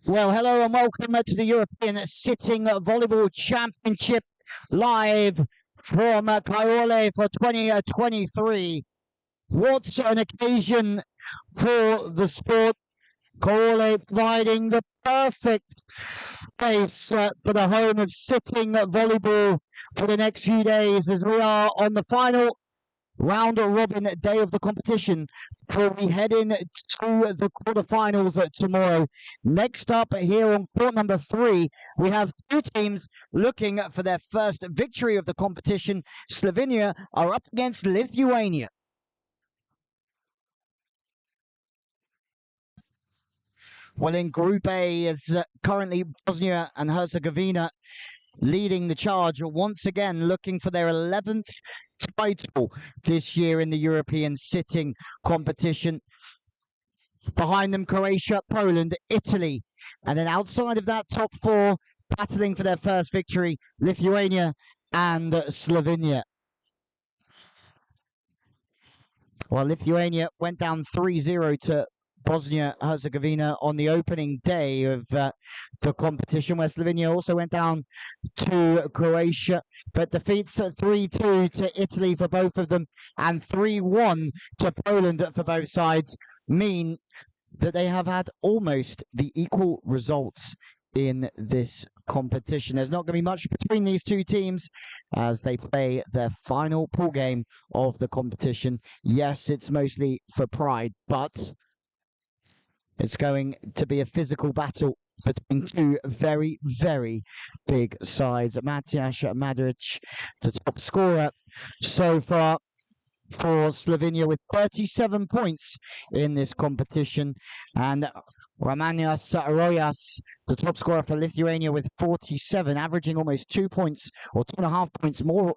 Well, hello and welcome to the European Sitting Volleyball Championship live from Caorle for 2023. What an occasion for the sport. Caorle providing the perfect place for the home of sitting volleyball for the next few days as we are on the final round robin day of the competition before we head in to the quarterfinals tomorrow. Next up here on court number 3, we have two teams looking for their first victory of the competition. Slovenia are up against Lithuania. Well, in Group A is currently Bosnia and Herzegovina leading the charge, once again looking for their 11th title this year in the European sitting competition. Behind them, Croatia, Poland, Italy, and then outside of that top 4, battling for their first victory, Lithuania and Slovenia. Well, Lithuania went down 3-0 to Bosnia-Herzegovina on the opening day of the competition, where Slovenia also went down to Croatia, but defeats 3-2 to Italy for both of them and 3-1 to Poland for both sides mean that they have had almost the equal results in this competition. There's not going to be much between these two teams as they play their final pool game of the competition. Yes, it's mostly for pride, but it's going to be a physical battle between two very, very big sides. Matjaž Madrić, the top scorer so far for Slovenia with 37 points in this competition. And Ramanias Rojas, the top scorer for Lithuania with 47, averaging almost 2 points or 2.5 points more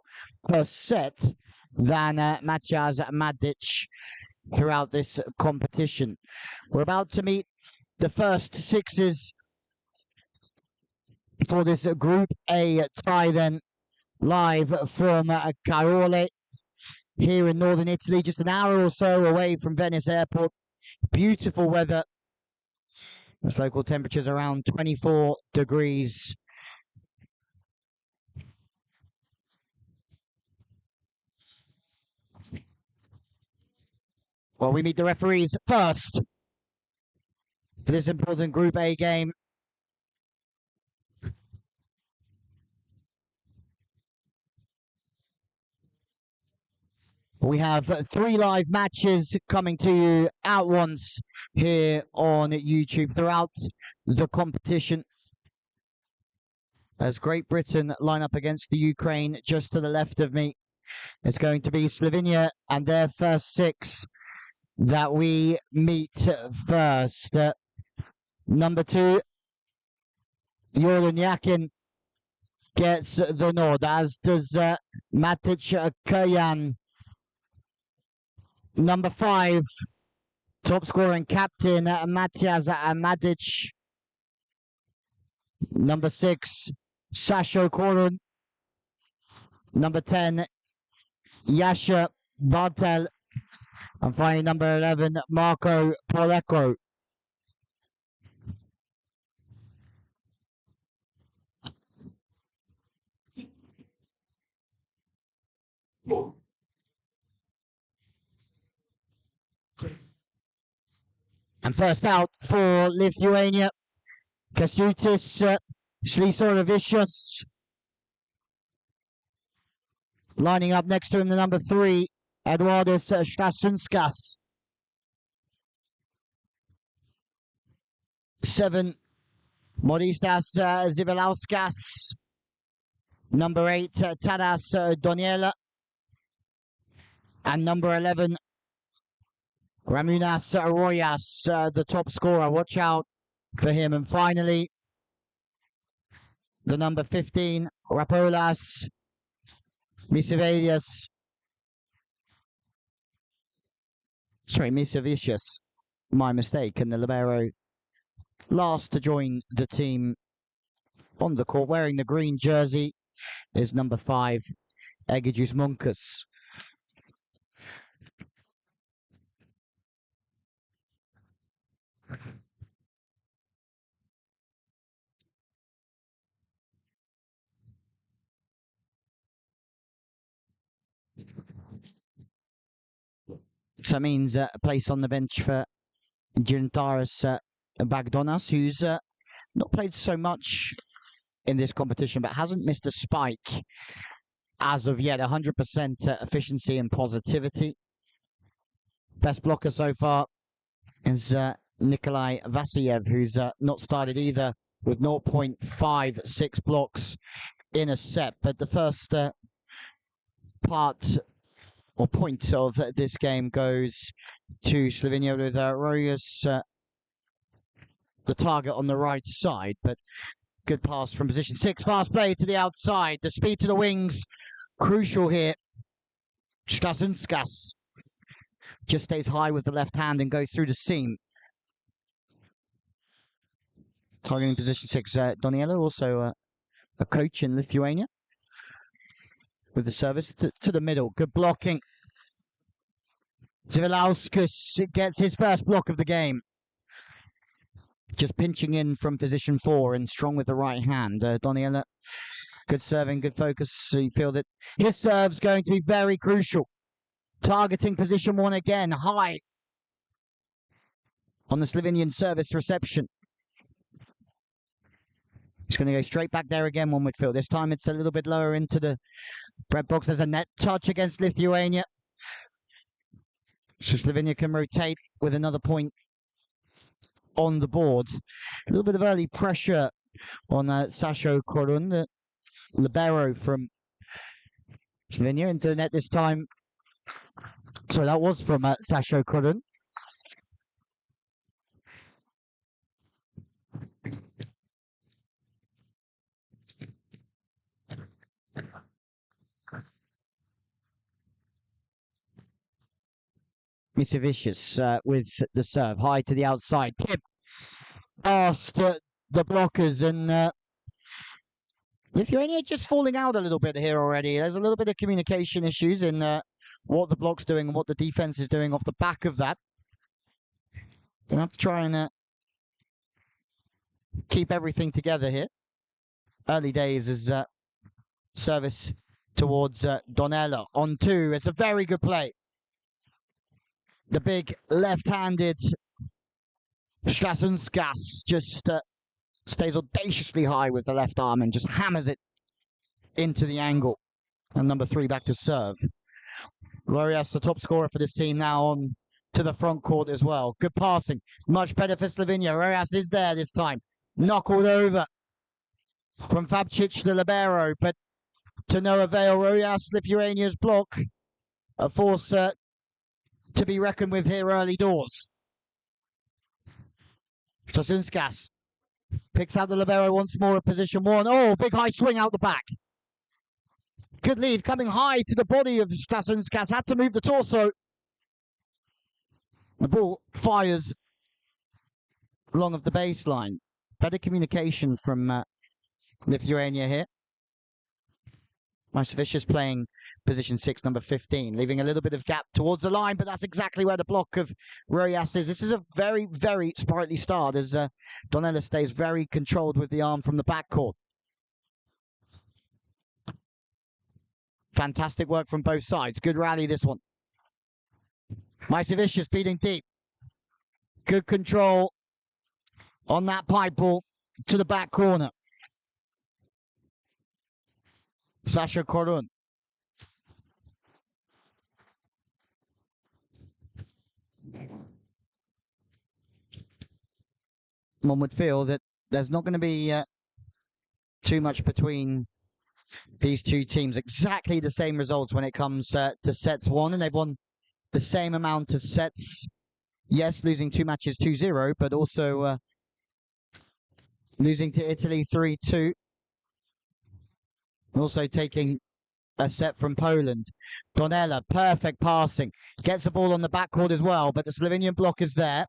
per set than Matjaž Madrić throughout this competition. We're about to meet the first sixes for this Group A tie then, live from Caorle here in northern Italy, just an hour or so away from Venice Airport. Beautiful weather. Its local temperatures around 24 degrees. Well, we meet the referees first for this important Group A game. We have 3 live matches coming to you at once here on YouTube throughout the competition. As Great Britain line up against the Ukraine just to the left of me. It's going to be Slovenia and their first 6 that we meet first. Number 2, Jordan Yakin gets the nod, as does Matic Kayan. Number 5, top scorer and captain Matjaž Madrić. Number 6, Sasho Korun. Number 10, Jascha Bartel. And finally, number 11, Marco Poleko. And first out for Lithuania, Kęstutis Slisoravičius. Lining up next to him, the number 3, Eduardas Stasunskas. 7, Modestas Zivelauskas. Number 8, Tadas Doniela. And number 11, Ramunas Rojas, the top scorer. Watch out for him. And finally, the number 15, Rapolas Misavicius. Sorry, Misavicius. My mistake. And the libero last to join the team on the court, wearing the green jersey, is number 5, Egidijus Munkus. So that means a place on the bench for Gintaras Bagdonas, who's not played so much in this competition, but hasn't missed a spike as of yet. 100% efficiency and positivity. Best blocker so far is Nikolai Vasilyev, who's not started either, with 0.56 blocks in a set. But the first part or point of this game goes to Slovenia with Rojas, the target on the right side. But good pass from position 6. Fast play to the outside. The speed to the wings, crucial here. Stasinskas just stays high with the left hand and goes through the seam. Targeting position 6. Doniela, also a coach in Lithuania. With the service to the middle. Good blocking. Zivilauskas gets his first block of the game. Just pinching in from position 4 and strong with the right hand. Doniela, good serving, good focus. So you feel that his serve's going to be very crucial. Targeting position 1 again, high on the Slovenian service reception. He's going to go straight back there again, one would feel. This time it's a little bit lower into the red box. There's a net touch against Lithuania. So Slovenia can rotate with another point on the board. A little bit of early pressure on Sasho Korun, the libero from Slovenia, into the net this time. Sorry, that was from Sasho Korun. Misevicius with the serve, high to the outside. Tip past the blockers, and Lithuania just falling out a little bit here already. There's a little bit of communication issues in what the block's doing and what the defense is doing off the back of that. Gonna have to try and keep everything together here. Early days as service towards Donella on 2. It's a very good play. The big left-handed Strasunskas just stays audaciously high with the left arm and just hammers it into the angle. And number 3 back to serve. Rojas, the top scorer for this team, now on to the front court as well. Good passing. Much better for Slovenia. Rojas is there this time. Knuckled over from Fabcic, the libero, but to no avail. Rojas, Lithuania's block. A force to be reckoned with here early doors. Stasunskas picks out the libero once more at position 1. Oh, big high swing out the back. Good lead coming high to the body of Stasunskas. Had to move the torso. The ball fires along of the baseline. Better communication from Lithuania here. Misevicius playing position 6, number 15, leaving a little bit of gap towards the line, but that's exactly where the block of Rojas is. This is a very, very sprightly start as Donella stays very controlled with the arm from the backcourt. Fantastic work from both sides. Good rally, this one. Misevicius beating deep. Good control on that pipe ball to the back corner. Sasha Korun. One would feel that there's not going to be too much between these two teams. Exactly the same results when it comes to sets 1, and they've won the same amount of sets. Yes, losing 2 matches 2-0, but also losing to Italy 3-2. Also taking a set from Poland. Donella, perfect passing. Gets the ball on the backcourt as well, but the Slovenian block is there.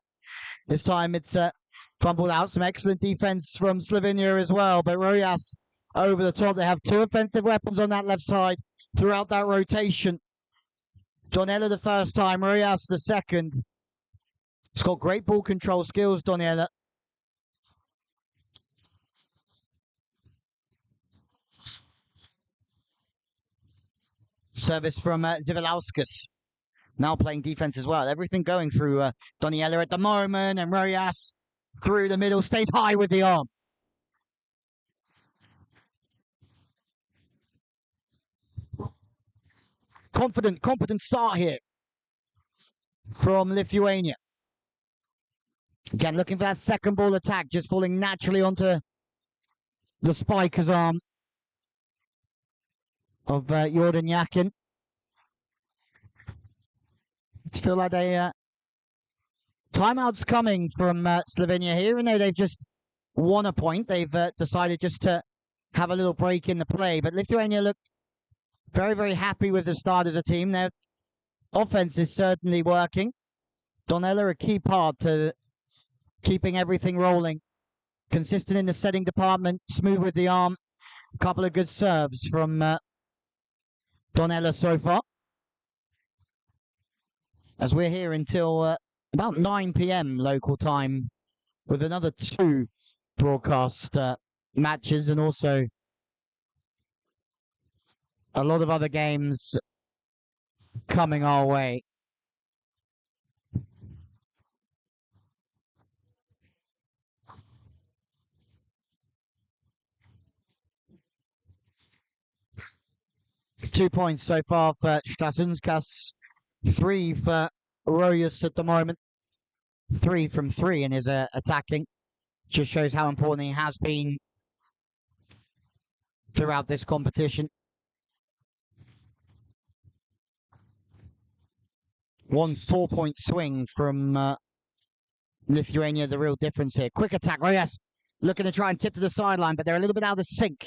This time it's fumbled out. Some excellent defense from Slovenia as well, but Rojas over the top. They have 2 offensive weapons on that left side. throughout that rotation. Donella the first time, Rojas the second. He's got great ball control skills, Donella. Service from Zivalauskas. Now playing defense as well. Everything going through Doniella at the moment, and Rojas through the middle, stays high with the arm. Competent start here from Lithuania. Again, looking for that second ball attack, just falling naturally onto the spiker's arm of Jordan Yakin. I feel like they timeout's coming from Slovenia here, even though they've just won a point. They've decided just to have a little break in the play, but Lithuania look very, very happy with the start as a team. Their offense is certainly working. Donella a key part to keeping everything rolling. Consistent in the setting department, smooth with the arm. A couple of good serves from Donella so far. As we're here until about 9 p.m. local time with another 2 broadcast matches, and also a lot of other games coming our way. Two points so far for Strasunskas, 3 for Rojas at the moment. 3 from 3 in his attacking. Just shows how important he has been throughout this competition. 1 4-point swing from Lithuania, the real difference here. Quick attack, Rojas looking to try and tip to the sideline, but they're a little bit out of sync.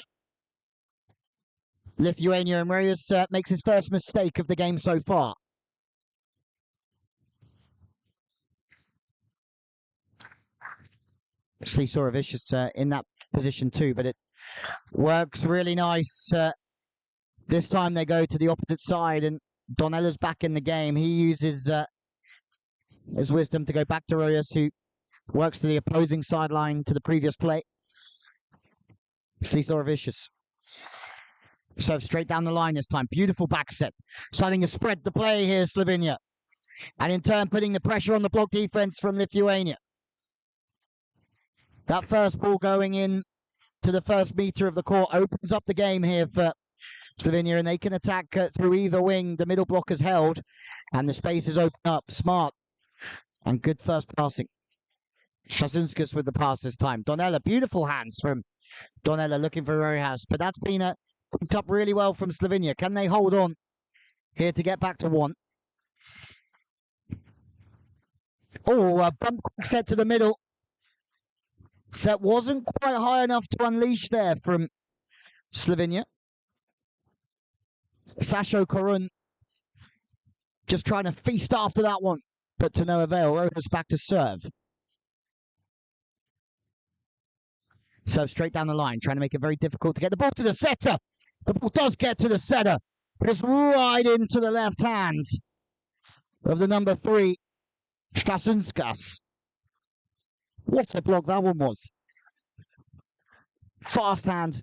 Lithuania, and Rojas makes his first mistake of the game so far. Actually saw a vicious in that position too, but it works really nice. This time they go to the opposite side, and Donella's back in the game. He uses his wisdom to go back to Rojas, who works to the opposing sideline to the previous play. Saw vicious. So straight down the line this time. Beautiful back set. Starting to spread the play here, Slovenia. And in turn, putting the pressure on the block defense from Lithuania. That first ball going in to the first meter of the court opens up the game here for Slovenia, and they can attack through either wing. The middle block is held, and the space is open up. Smart and good first passing. Strasunskas with the pass this time. Donella, beautiful hands from Donella looking for Rojas, but that's been picked up really well from Slovenia. Can they hold on here to get back to 1? Oh, a bump quick set to the middle. Set wasn't quite high enough to unleash there from Slovenia. Sasho Korun just trying to feast after that one, but to no avail. Rojas back to serve. Serve straight down the line, trying to make it very difficult to get the ball to the setter. The ball does get to the setter, but it's right into the left hand of the number 3, Strasunskas. What a block that one was. Fast hand.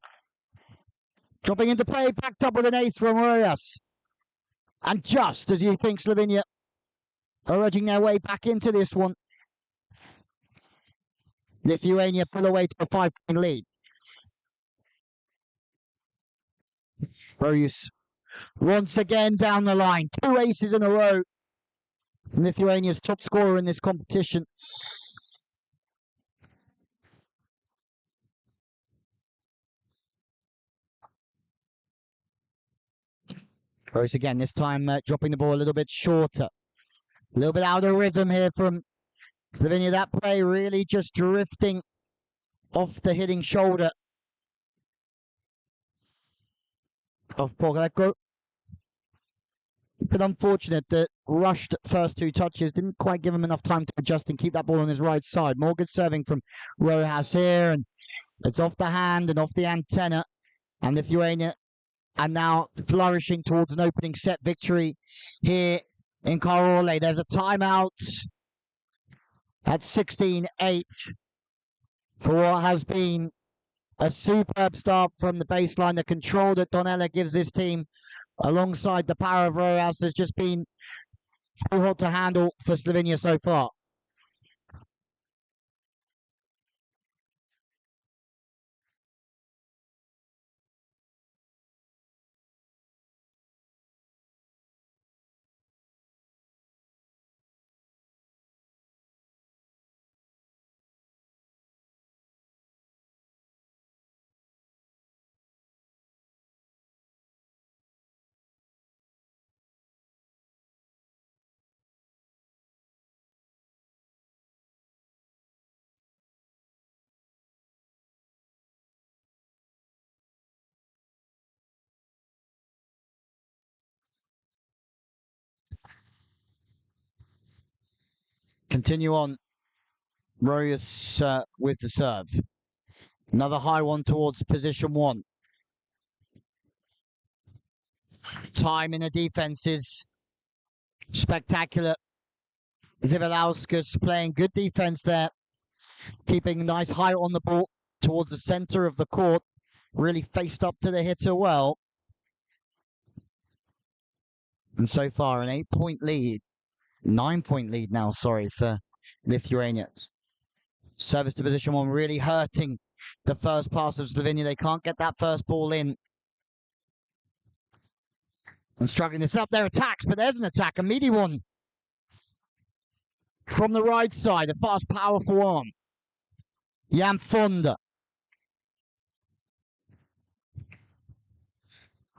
Dropping into play, backed up with an ace from Rojas. And just as you think Slovenia are edging their way back into this one, Lithuania pull away to a 5-point lead. Rojas once again down the line. 2 aces in a row. Lithuania's top scorer in this competition. Rojas again, this time dropping the ball a little bit shorter. A little bit out of rhythm here from Slovenia. That play really just drifting off the hitting shoulder of Palazzetto. But unfortunate that rushed first 2 touches didn't quite give him enough time to adjust and keep that ball on his right side. More good serving from Rojas here, and it's off the hand and off the antenna. And Lithuania and now flourishing towards an opening set victory here in Caorle. There's a timeout at 16-8 for what has been a superb start from the baseline. The control that Donella gives this team alongside the power of Rojas has just been too hot to handle for Slovenia so far. Continue on. Rojas with the serve. Another high one towards position one. Time in the defense is spectacular. Zivalauskas playing good defense there, keeping nice height on the ball towards the center of the court. Really faced up to the hitter well. And so far, an 8-point lead. 9-point lead now, sorry, for Lithuania. Service to position one really hurting the first pass of Slovenia. They can't get that first ball in. And struggling to set up their attacks, but there's an attack, a meaty one. From the right side, a fast, powerful arm. Jan Fonda.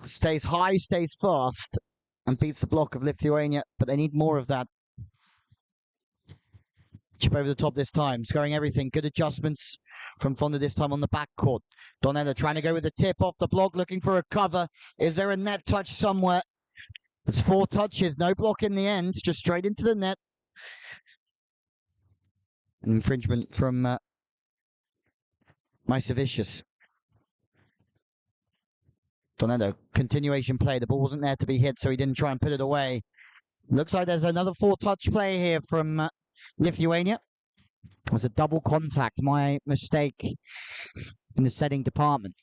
Stays high, stays fast, and beats the block of Lithuania, but they need more of that. Chip over the top this time, scoring everything. Good adjustments from Fonda this time on the backcourt. Donella trying to go with the tip off the block, looking for a cover. Is there a net touch somewhere? It's 4 touches, no block in the end, just straight into the net. An infringement from Misevicius. Donella, continuation play. The ball wasn't there to be hit, so he didn't try and put it away. Looks like there's another 4-touch play here from Lithuania. It was a double contact, my mistake in the setting department.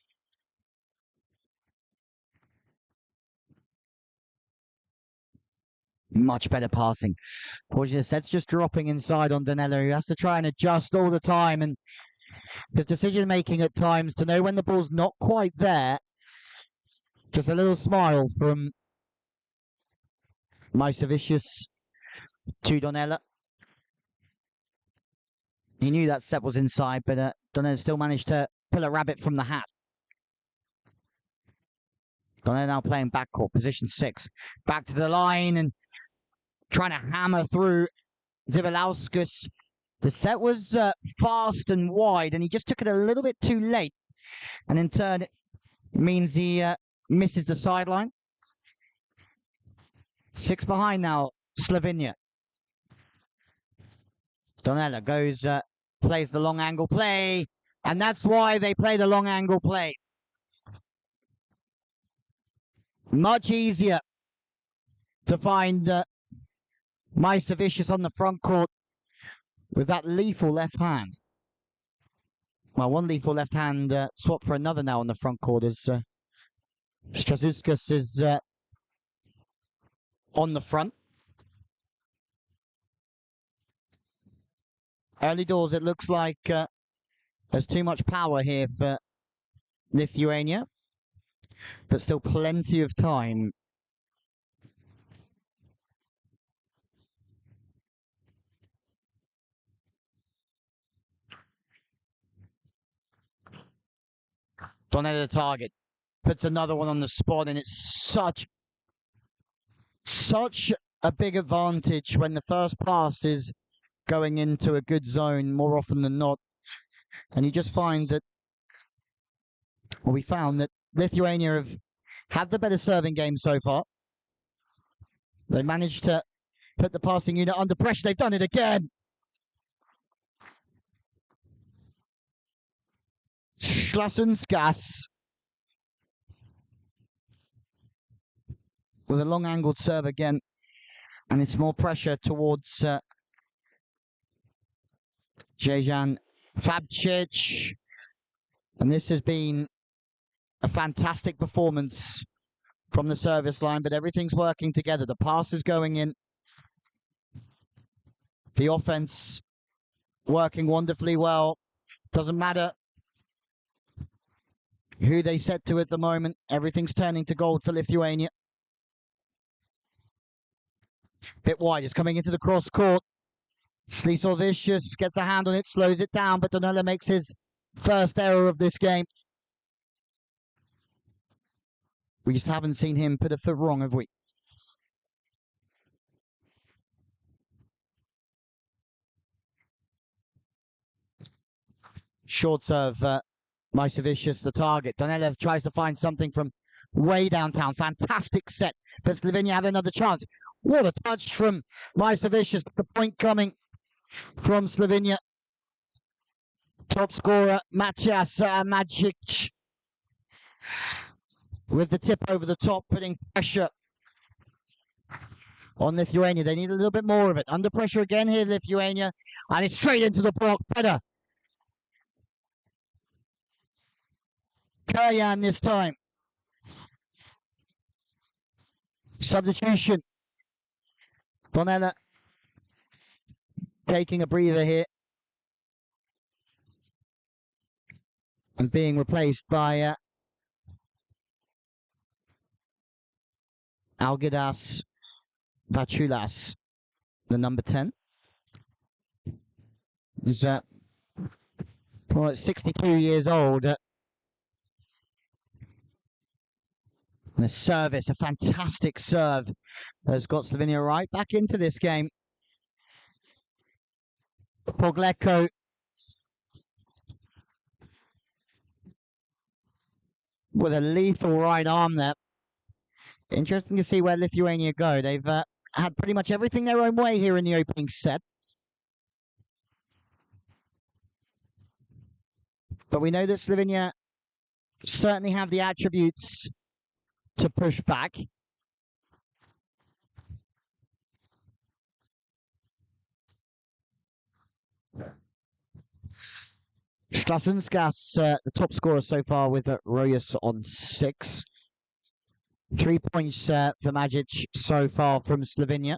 Much better passing. Fortunately, the set's just dropping inside on Donella, who has to try and adjust all the time, and his decision-making at times to know when the ball's not quite there. Just a little smile from Misevicius to Donella. He knew that set was inside, but Donella still managed to pull a rabbit from the hat. Donella now playing backcourt, position 6. Back to the line and trying to hammer through Zivalauskas. The set was fast and wide, and he just took it a little bit too late. And in turn, it means he misses the sideline. 6 behind now, Slovenia. Donella goes, plays the long angle play, and that's why they play the long angle play. Much easier to find Misevicius on the front court with that lethal left hand. Well, one lethal left hand swap for another now on the front court as Strasuzkas is on the front. Early doors, it looks like there's too much power here for Lithuania, but still plenty of time. Donella the target, puts another one on the spot, and it's such a big advantage when the first pass is going into a good zone more often than not. And you just find that, well, we found that Lithuania have had the better serving game so far. They managed to put the passing unit under pressure. They've done it again. Schlasunskas. with a long angled serve again. And it's more pressure towards Dejan Fabcic. And this has been a fantastic performance from the service line, but everything's working together. The pass is going in. The offense working wonderfully well. Doesn't matter who they set to at the moment. Everything's turning to gold for Lithuania. Bit wide, it's coming into the cross court. Slisovic gets a hand on it, slows it down, but dello makes his first error of this game. We just haven't seen him put a foot wrong, have we? Short serve, Majsevicius, the target. Donelev tries to find something from way downtown. Fantastic set, but Slovenia have another chance. What a touch from Majsevicius. The point coming from Slovenia. Top scorer, Macias Majic, with the tip over the top, putting pressure on Lithuania. They need a little bit more of it. Under pressure again here, Lithuania, and it's straight into the block. Better. Kayan this time. Substitution. Bonella taking a breather here and being replaced by Algirdas Vachulas, the number 10. He's 62 years old. And a service, a fantastic serve, has got Slovenia right back into this game. Palazzetto with a lethal right arm there. Interesting to see where Lithuania go. They've had pretty much everything their own way here in the opening set. But we know that Slovenia certainly have the attributes to push back. Strasunskas, the top scorer so far with Royas on 6. 3 points for Majic so far from Slovenia.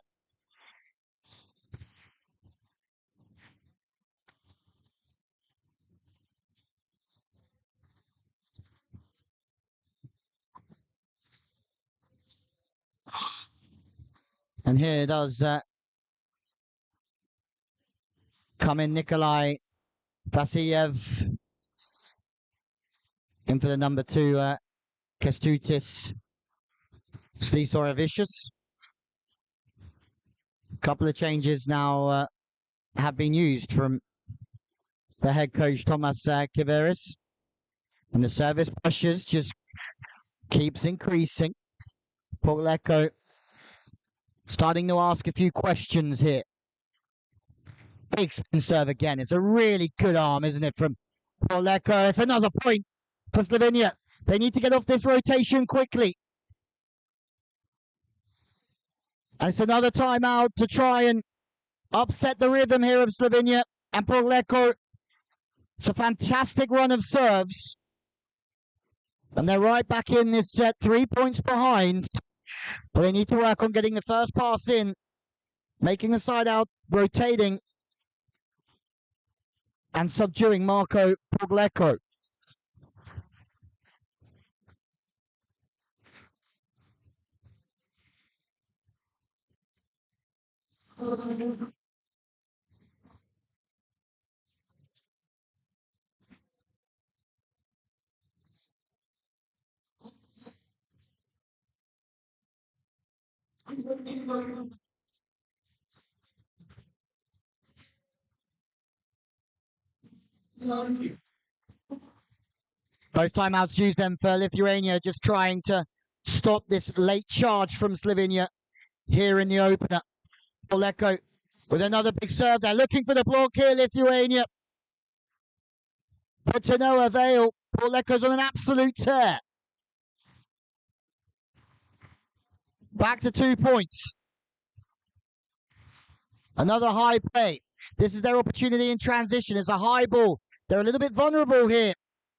And here does come in Nikolai Vasilyev. In for the number 2, Kestutis Slisovic. A couple of changes now have been used from the head coach Thomas Kiveris. And the service pressures just keeps increasing. Palazzetto starting to ask a few questions here. Big spin serve again. It's a really good arm, isn't it, from Palazzetto? It's another point for Slovenia. They need to get off this rotation quickly. And it's another timeout to try and upset the rhythm here of Slovenia. And Palazzetto, it's a fantastic run of serves. And they're right back in this set, 3 points behind. But they need to work on getting the first pass in, making the side out, rotating, and subduing Marco Palazzetto. Both timeouts used them for Lithuania, just trying to stop this late charge from Slovenia here in the opener. Palazzetto with another big serve. They're looking for the block here, Lithuania. But to no avail. Palazzetto's on an absolute tear. Back to 2 points. Another high play. This is their opportunity in transition. It's a high ball. They're a little bit vulnerable here.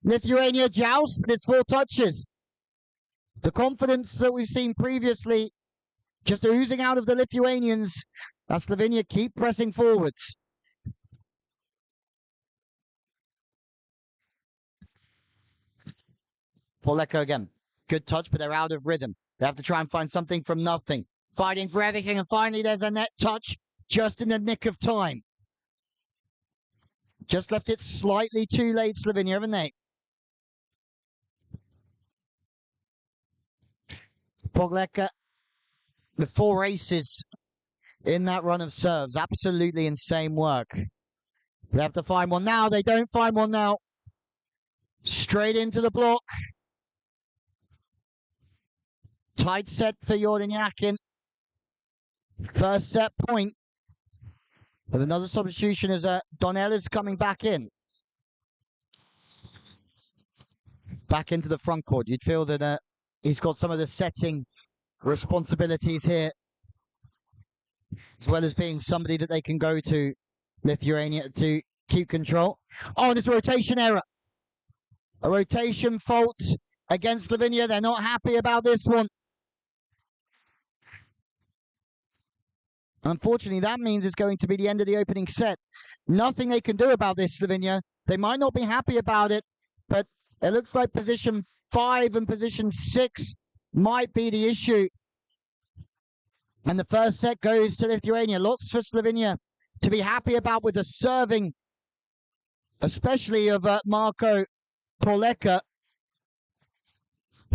Lithuania joust, but it's 4 touches. The confidence that we've seen previously just oozing out of the Lithuanians as Slovenia keep pressing forwards. Palazzetto again. Good touch, but they're out of rhythm. They have to try and find something from nothing. Fighting for everything, and finally there's a net touch just in the nick of time. Just left it slightly too late, Slovenia, haven't they? Palazzetto with 4 aces in that run of serves. Absolutely insane work. They have to find one now. They don't find one now. Straight into the block. Tight set for Jordan. First set point. With another substitution as Donnell is coming back in. Back into the front court. You'd feel that he's got some of the setting responsibilities here, as well as being somebody that they can go to, Lithuania, to keep control. Oh, and it's a rotation error. A rotation fault against Slovenia. They're not happy about this one. Unfortunately, that means it's going to be the end of the opening set. Nothing they can do about this, Slovenia. They might not be happy about it, but it looks like position 5 and position 6 might be the issue. And the first set goes to Lithuania. Lots for Slovenia to be happy about with the serving, especially of Marko Palazzetto.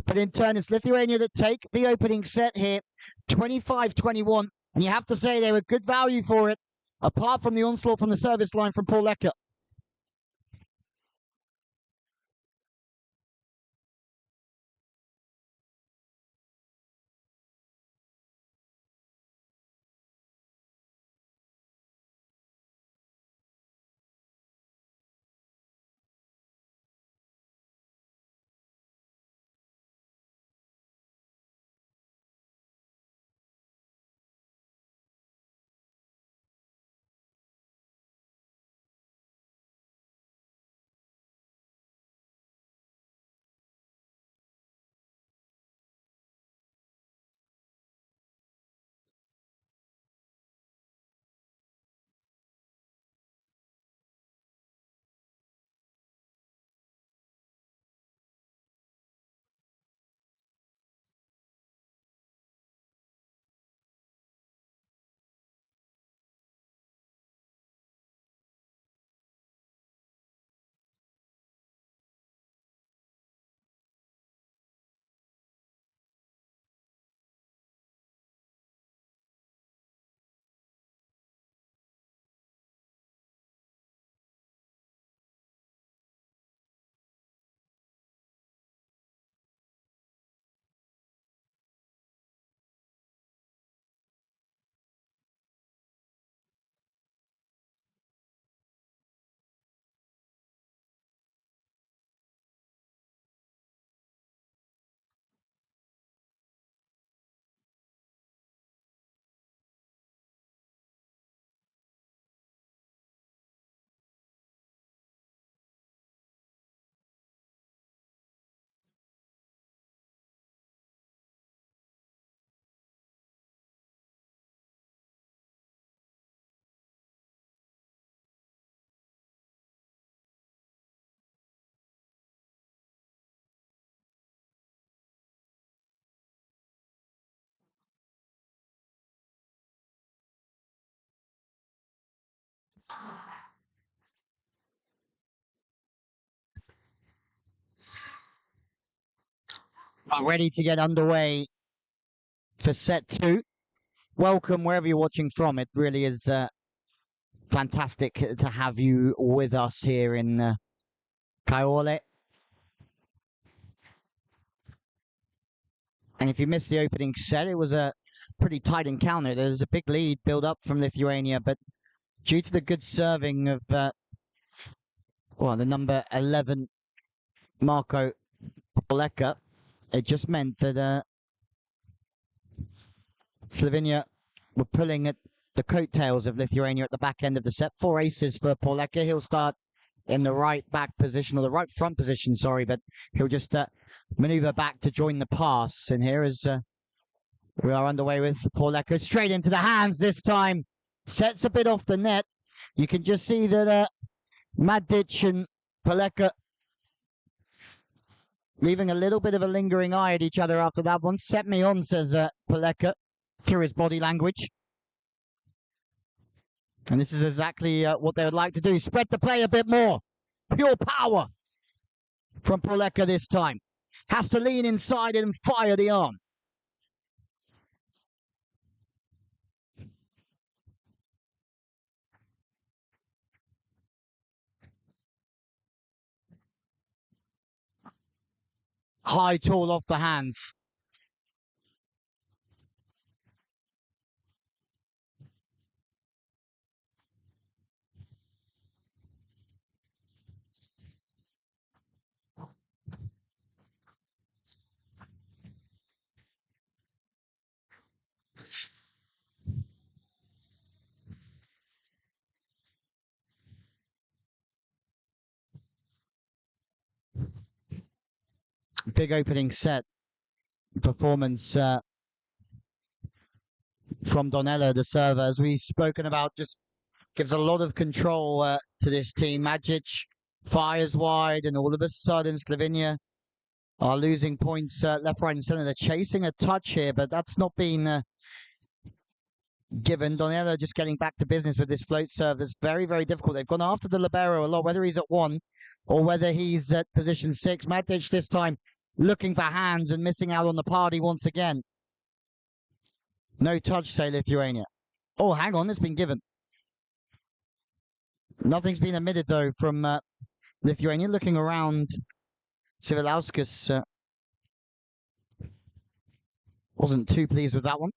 But in turn, it's Lithuania that take the opening set here, 25-21. And you have to say they were good value for it, apart from the onslaught from the service line from Palazzetto. Ready to get underway for set 2. Welcome wherever you're watching from. It really is fantastic to have you with us here in Caorle. And if you missed the opening set, it was a pretty tight encounter. There's a big lead build up from Lithuania, but due to the good serving of the number 11, Marko Palazzetto, it just meant that Slovenia were pulling at the coattails of Lithuania at the back end of the set. 4 aces for Poleka. He'll start in the right back position, or the right front position, sorry, but he'll just maneuver back to join the pass. And here is we are underway with Poleka. Straight into the hands this time. Sets a bit off the net. You can just see that Madic and Poleka leaving a little bit of a lingering eye at each other after that one. Set me on, says Poleka, through his body language. And this is exactly what they would like to do. Spread the play a bit more. Pure power from Poleka this time. Has to lean inside and fire the arm. High, tall off the hands. Big opening set performance from dello, the server, as we've spoken about, just gives a lot of control to this team. Madic fires wide, and all of a sudden Slovenia are losing points left, right, and centre. They're chasing a touch here, but that's not been given. dello just getting back to business with this float serve that's very, very difficult. They've gone after the libero a lot, whether he's at 1 or whether he's at position 6. Madic this time looking for hands and missing out on the party once again. No touch, say Lithuania. Oh, hang on, it's been given. Nothing's been admitted, though, from Lithuania. Looking around, Sivilauskas wasn't too pleased with that one.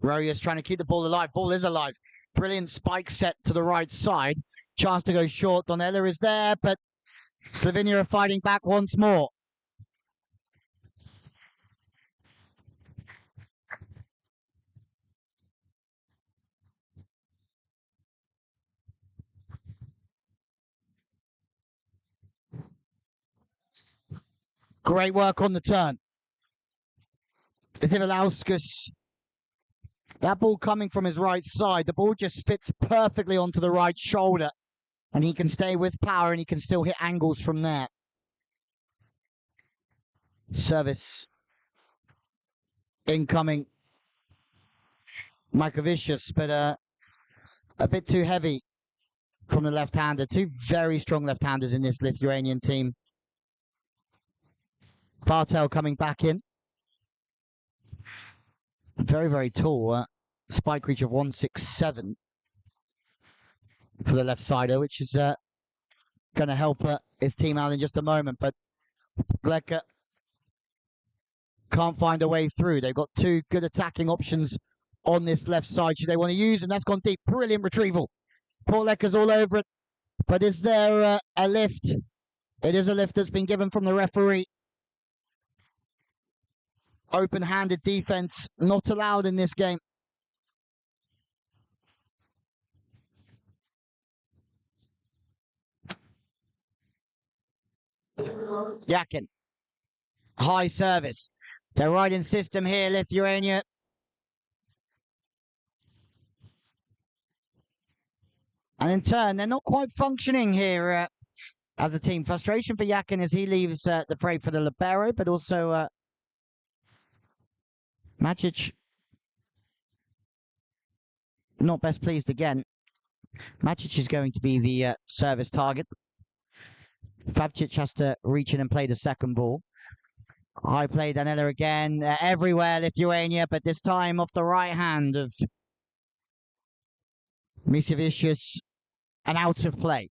Roya's trying to keep the ball alive. Ball is alive. Brilliant spike set to the right side. Chance to go short. dello is there, but Slovenia are fighting back once more. Great work on the turn. Sivilauskas, that ball coming from his right side, the ball just fits perfectly onto the right shoulder, and he can stay with power, and he can still hit angles from there. Service incoming. Mikovicius, but a bit too heavy from the left-hander. Two very strong left-handers in this Lithuanian team. Valter coming back in. Very, very tall. Spike reach of 167 for the left-sider, which is going to help his team out in just a moment. But Poleka can't find a way through. They've got two good attacking options on this left side. Should they want to use them? That's gone deep. Brilliant retrieval. Poleka's all over it. But is there a lift? It is a lift that's been given from the referee. Open-handed defense not allowed in this game. Yakin. High service. They're right in system here, Lithuania. And in turn, they're not quite functioning here as a team. Frustration for Yakin as he leaves the fray for the libero, but also Madic not best pleased again. Madic is going to be the service target. Favcic has to reach in and play the second ball. High play, dello again. Everywhere, Lithuania, but this time off the right hand of Misevicius and out of play.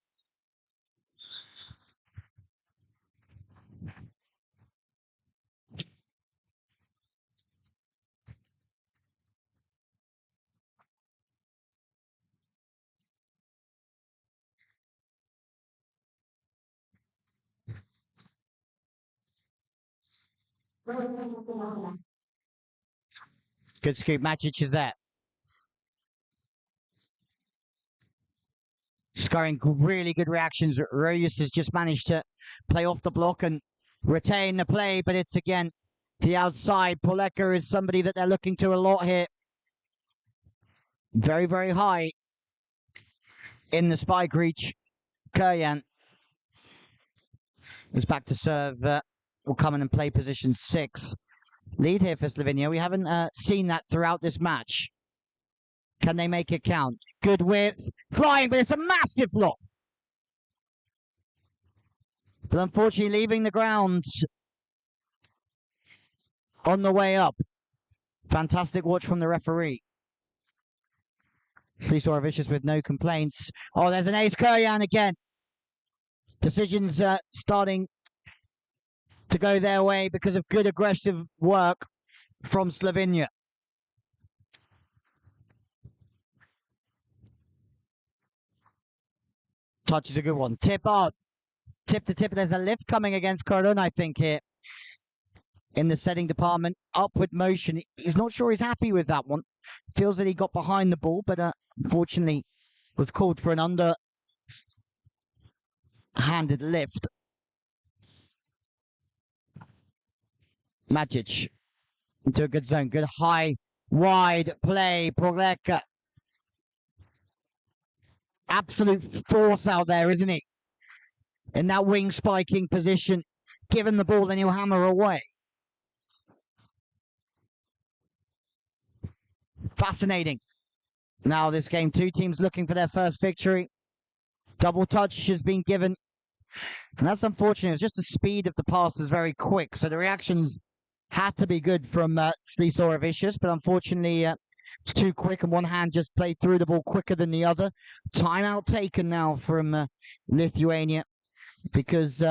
Good scoop. Magic is there. Scoring really good reactions. Royus has just managed to play off the block and retain the play, but it's again to the outside. Poleka is somebody that they're looking to a lot here. Very, very high in the spike reach. Kuryan is back to serve. Will come in and play position 6. Lead here for Slovenia. We haven't seen that throughout this match. Can they make it count? Good width. Flying, but it's a massive block. But unfortunately, leaving the ground on the way up. Fantastic watch from the referee. Slisorovicius with no complaints. Oh, there's an ace. Kuryan again. Decisions starting to go their way because of good aggressive work from Slovenia. Touch is a good one. Tip on. Tip to tip. There's a lift coming against Caorle, I think, here. In the setting department. Upward motion. He's not sure he's happy with that one. Feels that he got behind the ball, but unfortunately was called for an underhanded lift. Magic into a good zone. Good high, wide play. Poleka. Absolute force out there, isn't he? In that wing spiking position. Give him the ball and he'll hammer away. Fascinating. Now this game, 2 teams looking for their first victory. Double touch has been given. And that's unfortunate. It's just the speed of the pass is very quick. So the reactions had to be good from Slisorovicius. But unfortunately, it's too quick. And one hand just played through the ball quicker than the other. Timeout taken now from Lithuania. Because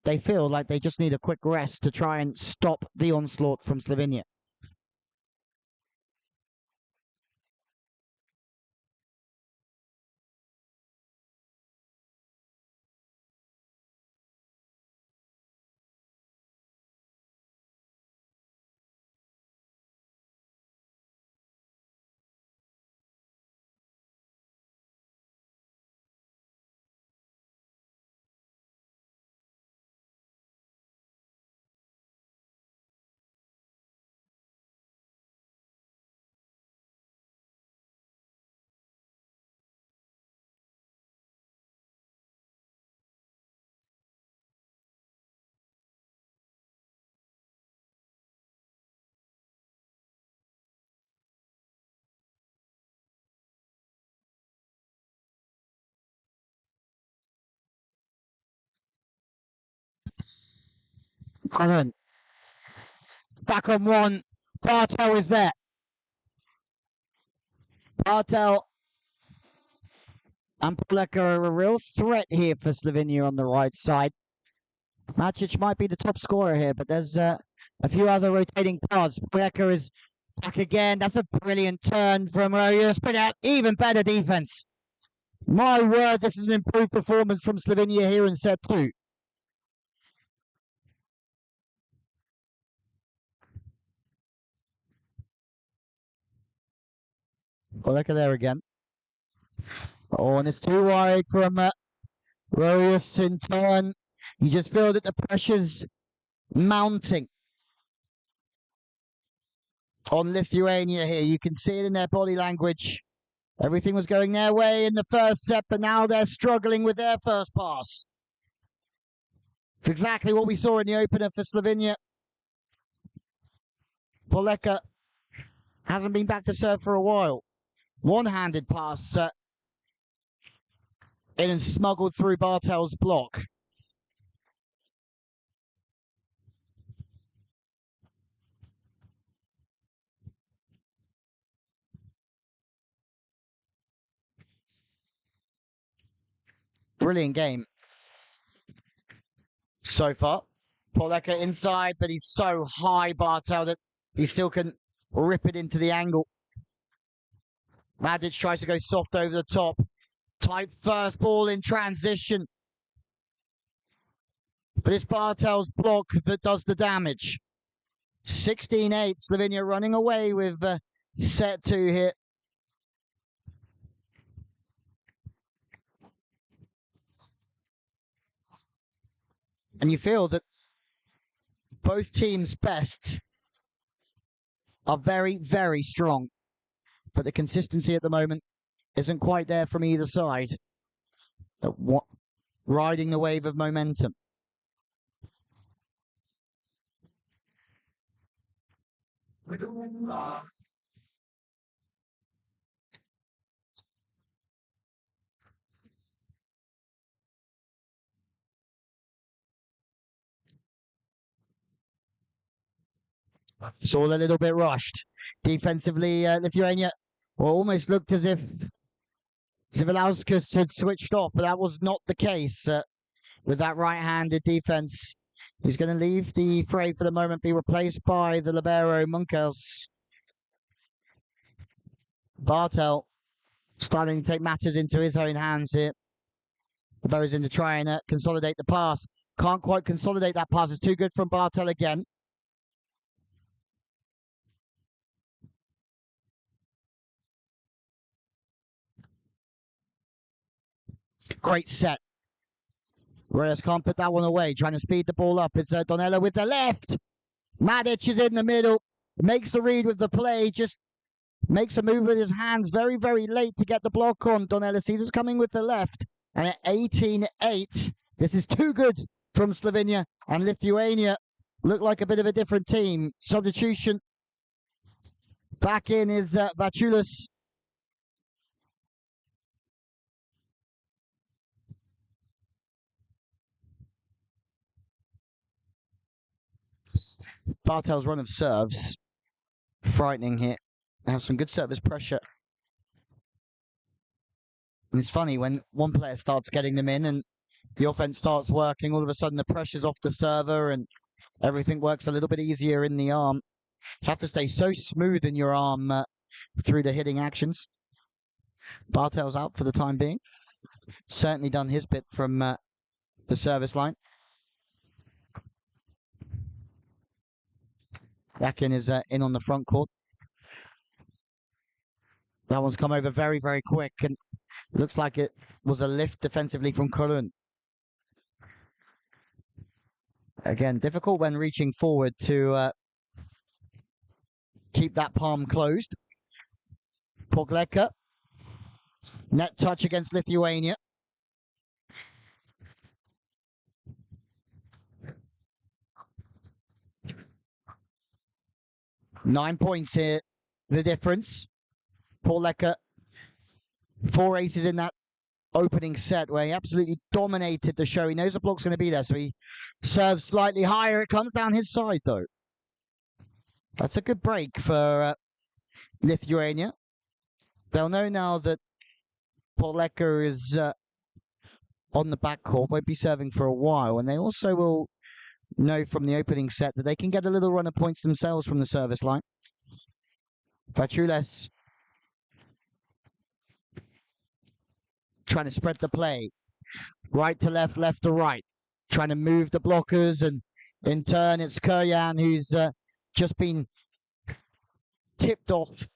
they feel like they just need a quick rest to try and stop the onslaught from Slovenia. Colin. Back on one. Bartel is there. Bartel and Poleka are a real threat here for Slovenia on the right side. Magic might be the top scorer here, but there's a few other rotating parts. Poleka is back again. That's a brilliant turn from Royus, but even better defense. My word, this is an improved performance from Slovenia here in set 2. Poleka there again. Oh, and it's too wide from Royus in turn. You just feel that the pressure's mounting on Lithuania here. You can see it in their body language. Everything was going their way in the first set, but now they're struggling with their first pass. It's exactly what we saw in the opener for Slovenia. Poleka hasn't been back to serve for a while. One-handed pass in and smuggled through Bartel's block. Brilliant game so far. Poleka inside, but he's so high, Bartel, that he still can rip it into the angle. Magic tries to go soft over the top. Tight first ball in transition. But it's Bartel's block that does the damage. 16-8. Slovenia running away with set 2 here. And you feel that both teams' bests are very, very strong. But the consistency at the moment isn't quite there from either side. Riding the wave of momentum. It's all a little bit rushed. Defensively, Lithuania almost looked as if Zivalauskas had switched off, but that was not the case with that right-handed defense. He's going to leave the fray for the moment, be replaced by the libero, Munkels. Bartel starting to take matters into his own hands here. Libero's in to try and consolidate the pass. Can't quite consolidate that pass. It's too good from Bartel again. Great set. Reyes can't put that one away. Trying to speed the ball up. It's Donello with the left. Madic is in the middle. Makes the read with the play. Just makes a move with his hands very, very late to get the block on. Donello Caesar's coming with the left. And at 18-8, this is too good from Slovenia. And Lithuania look like a bit of a different team. Substitution. Back in is Vachulis. Bartel's run of serves. Frightening here. They have some good service pressure. And it's funny when one player starts getting them in and the offense starts working, all of a sudden the pressure's off the server and everything works a little bit easier in the arm. You have to stay so smooth in your arm through the hitting actions. Bartel's out for the time being. Certainly done his bit from the service line. Yakin is in on the front court. That one's come over very, very quick, and looks like it was a lift defensively from Caorle. Again, difficult when reaching forward to keep that palm closed. Pogleka. Net touch against Lithuania. Nine points here, the difference. Pogleka, 4 aces in that opening set where he absolutely dominated the show. He knows the block's going to be there, so he serves slightly higher. It comes down his side, though. That's a good break for Lithuania. They'll know now that Pogleka is on the backcourt, won't be serving for a while, and they also will know from the opening set that they can get a little run of points themselves from the service line. Vachules trying to spread the play. Right to left, left to right. Trying to move the blockers, and in turn it's Kuryan who's just been tipped off.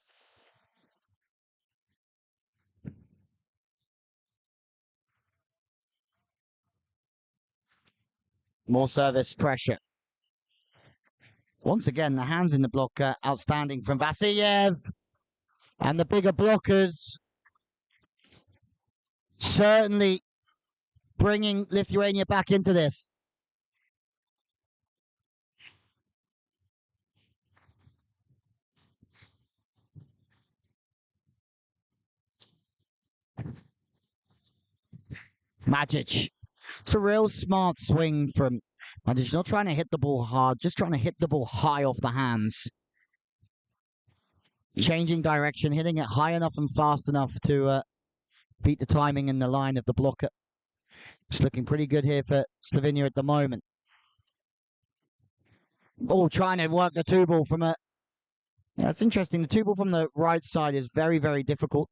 More service pressure. Once again, the hands in the blocker, outstanding from Vasilyev. And the bigger blockers certainly bringing Lithuania back into this. Madic. It's a real smart swing from Madic. Not trying to hit the ball hard, just trying to hit the ball high off the hands. Changing direction, hitting it high enough and fast enough to beat the timing and the line of the blocker. It's looking pretty good here for Slovenia at the moment. Oh, trying to work the two ball from a... Yeah, it's interesting. The two ball from the right side is very, very difficult.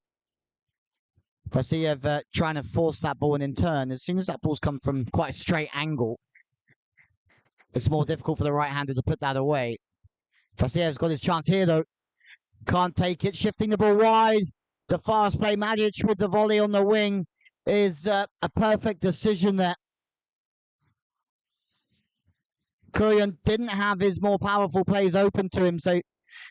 Vasilyev trying to force that ball, and in turn, as soon as that ball's come from quite a straight angle, it's more difficult for the right-hander to put that away. Vasiev's got his chance here, though. Can't take it. Shifting the ball wide. The fast play. Magic with the volley on the wing is a perfect decision there. Kurian didn't have his more powerful plays open to him, so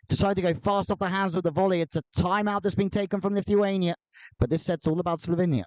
decided to go fast off the hands with the volley. It's a timeout that's been taken from Lithuania, but this set's all about Slovenia.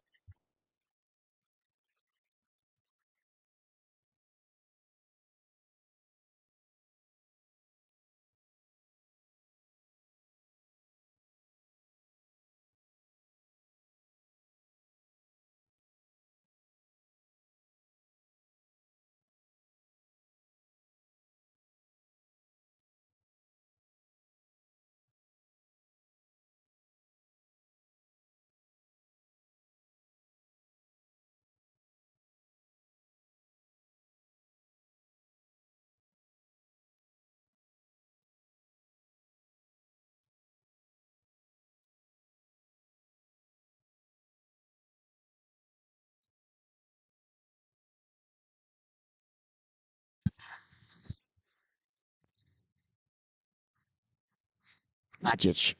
Magic.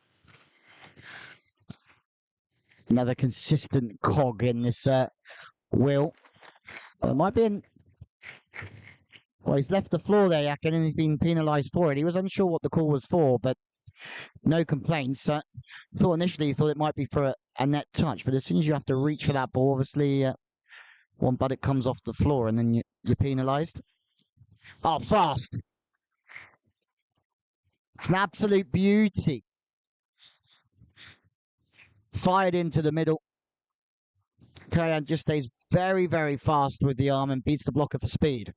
Another consistent cog in this wheel. Well, it might be an... Well, he's left the floor there, Yakin, and he's been penalised for it. He was unsure what the call was for, but no complaints. Thought initially he thought it might be for a net touch, but as soon as you have to reach for that ball, obviously one buttock comes off the floor and then you're penalised. Oh, fast. It's an absolute beauty. Fired into the middle. Kayan just stays very, very fast with the arm and beats the blocker for speed.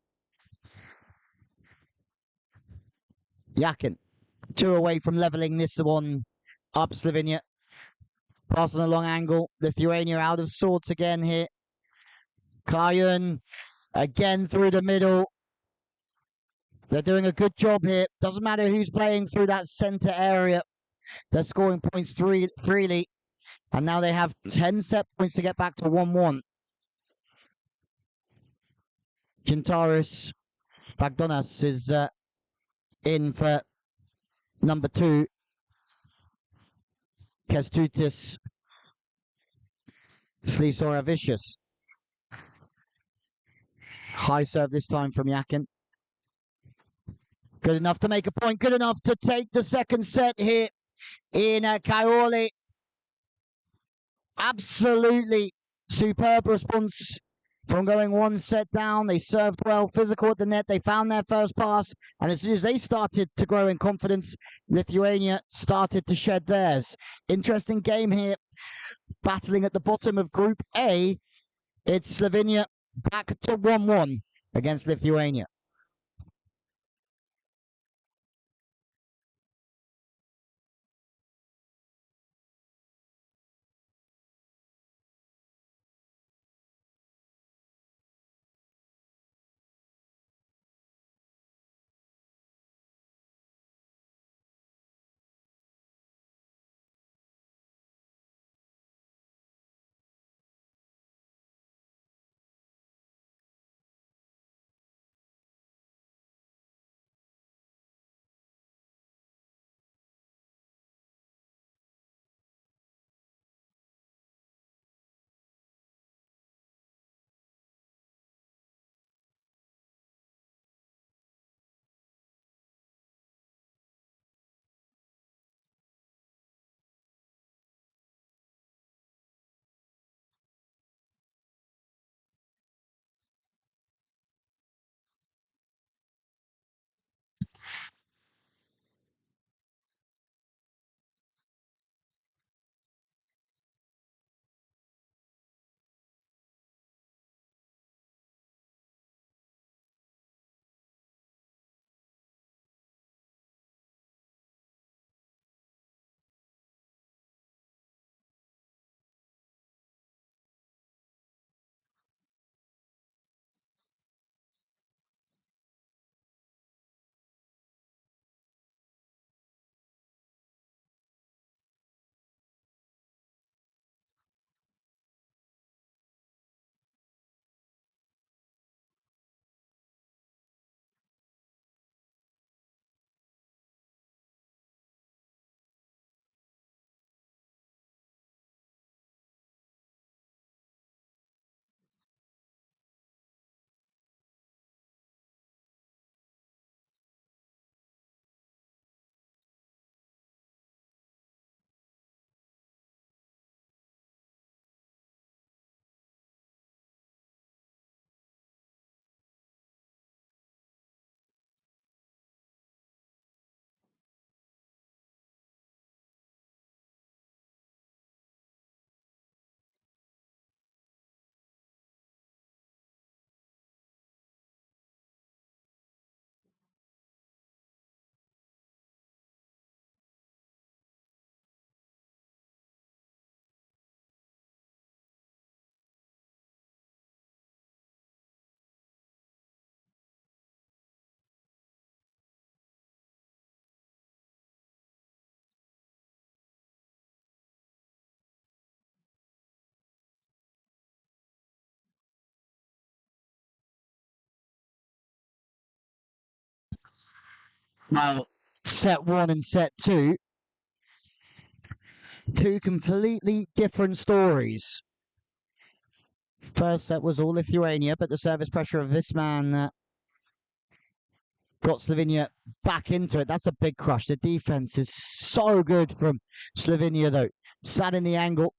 Yakin, 2 away from levelling this one up. Slovenia. Pass on a long angle. Lithuania out of sorts again here. Kayan again through the middle. They're doing a good job here. Doesn't matter who's playing through that centre area. They're scoring points freely. And now they have 10 set points to get back to 1-1. Gintaris Bagdonas is in for number 2. Kestutis Slisoravicius. High serve this time from Yakin. Good enough to make a point. Good enough to take the second set here in Caorle. Absolutely superb response from going 1 set down. They served well, physical at the net. They found their first pass. And as soon as they started to grow in confidence, Lithuania started to shed theirs. Interesting game here. Battling at the bottom of Group A. It's Slovenia back to 1-1 against Lithuania. Well, set one and set two. Two completely different stories. First set was all Lithuania, but the service pressure of this man got Slovenia back into it. That's a big crush. The defense is so good from Slovenia, though. Sat in the angle.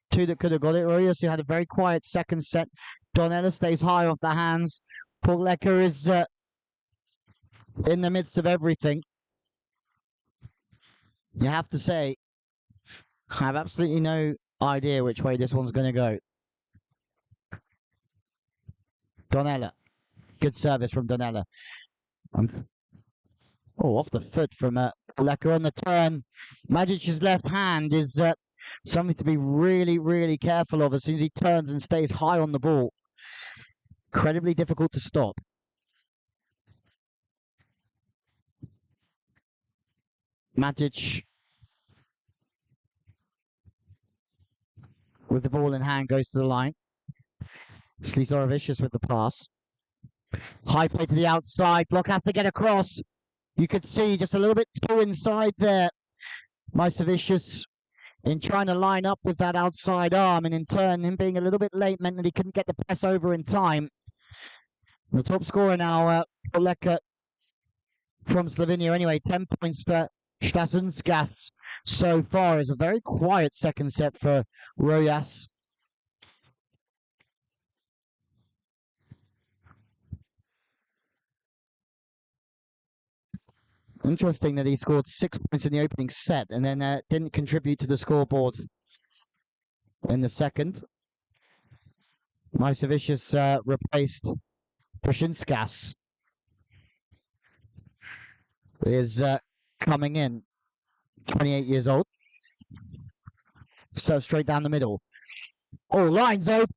Two that could have got it. Rojas had a very quiet second set. Donella stays high off the hands. Palazzetto is in the midst of everything. You have to say, I have absolutely no idea which way this one's going to go. Donella. Good service from Donella. Off the foot from Palazzetto on the turn. Magic's left hand is something to be really, really careful of as soon as he turns and stays high on the ball. Incredibly difficult to stop. Magic with the ball in hand goes to the line. Slizorovicius with the pass. High play to the outside. Block has to get across. You could see just a little bit too inside there. Mysovicius in trying to line up with that outside arm, and in turn, him being a little bit late meant that he couldn't get the press over in time. The top scorer now, Palazzetto from Slovenia. Anyway, 10 points for Stasunskas so far. Is a very quiet second set for Rojas. Interesting that he scored 6 points in the opening set and then didn't contribute to the scoreboard in the second. Mysovicius replaced Brzezinskas. Is coming in, 28 years old. So straight down the middle. Lines open.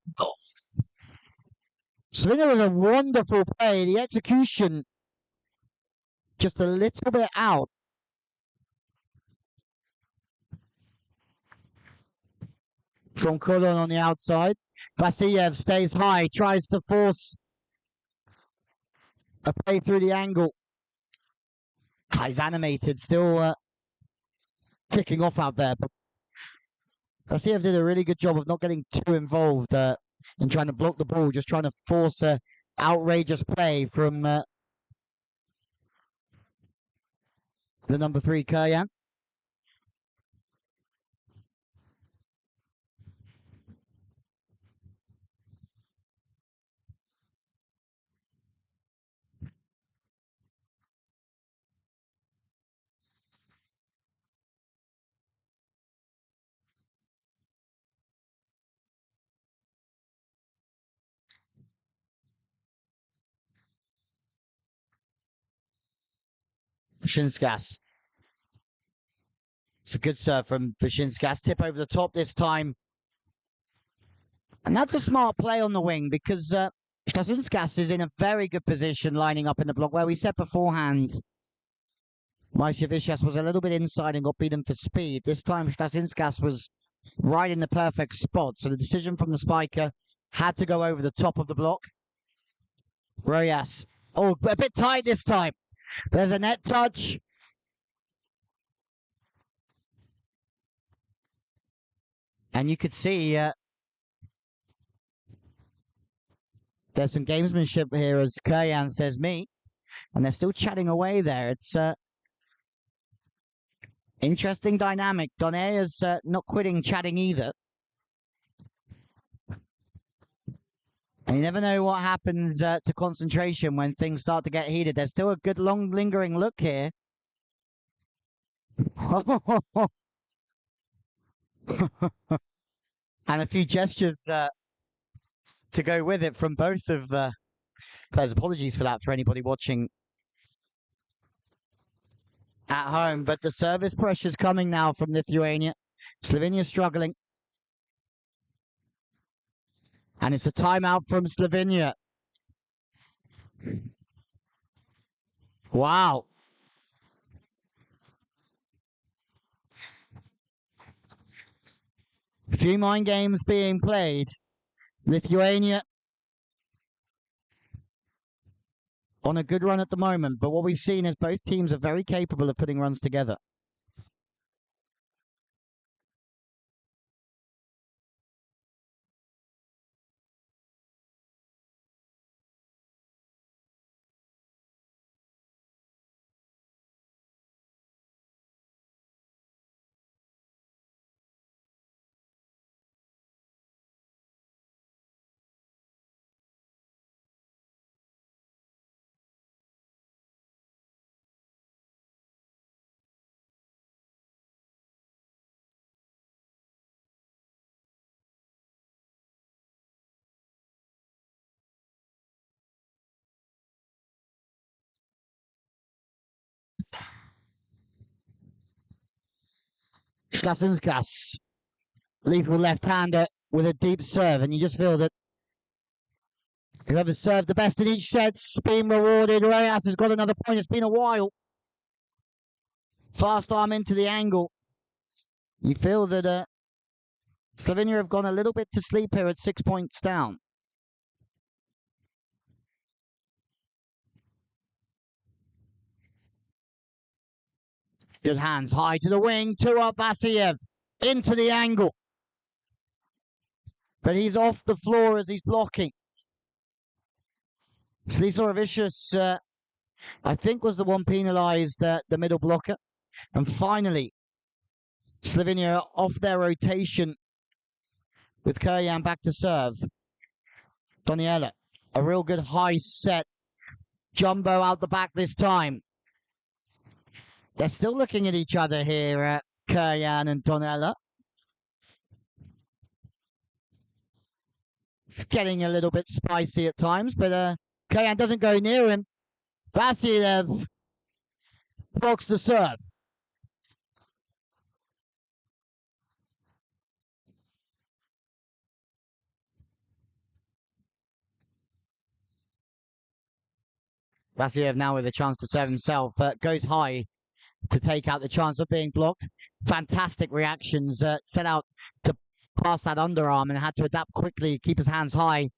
Slovenia with a wonderful play. The execution just a little bit out. From Kulon on the outside. Vasilyev stays high, tries to force a play through the angle. He's animated, still kicking off out there. But Vasilyev did a really good job of not getting too involved in trying to block the ball, just trying to force a outrageous play from the number 3, Kuryan. Brzezinskas. It's a good serve from Brzezinskas. Tip over the top this time. And that's a smart play on the wing because Stasunskas is in a very good position lining up in the block where we said beforehand. Mysovicius was a little bit inside and got beaten for speed. This time Stasunskas was right in the perfect spot. So the decision from the spiker had to go over the top of the block. Rojas. A bit tight this time. There's a net touch. And you could see there's some gamesmanship here, as Kuryan says me. And they're still chatting away there. It's interesting dynamic. Donaire is not quitting chatting either. And you never know what happens to concentration when things start to get heated. There's still a good long lingering look here. And a few gestures to go with it from both of players. Apologies for that for anybody watching at home. But the service pressure's coming now from Lithuania. Slovenia struggling. And it's a timeout from Slovenia. Wow. A few mind games being played. Lithuania on a good run at the moment, but what we've seen is both teams are very capable of putting runs together. Schlasinskas, lethal left-hander with a deep serve, and you just feel that whoever served the best in each set's been rewarded. Rojas has got another point. It's been a while. Fast arm into the angle. You feel that Slovenia have gone a little bit to sleep here at 6 points down. Good hands, high to the wing, 2-up Vasiliev, into the angle. But he's off the floor as he's blocking. Slisorovicius, I think, was the one penalised, the middle blocker. And finally, Slovenia off their rotation with Kurjan back to serve. Doniela, a real good high set. Jumbo out the back this time. They're still looking at each other here, Kurjan and Doniela. It's getting a little bit spicy at times, but Kurjan doesn't go near him. Vasiliev blocks the serve. Vasiliev now with a chance to serve himself, goes high to take out the chance of being blocked. Fantastic reactions, set out to pass that underarm and had to adapt quickly, keep his hands high.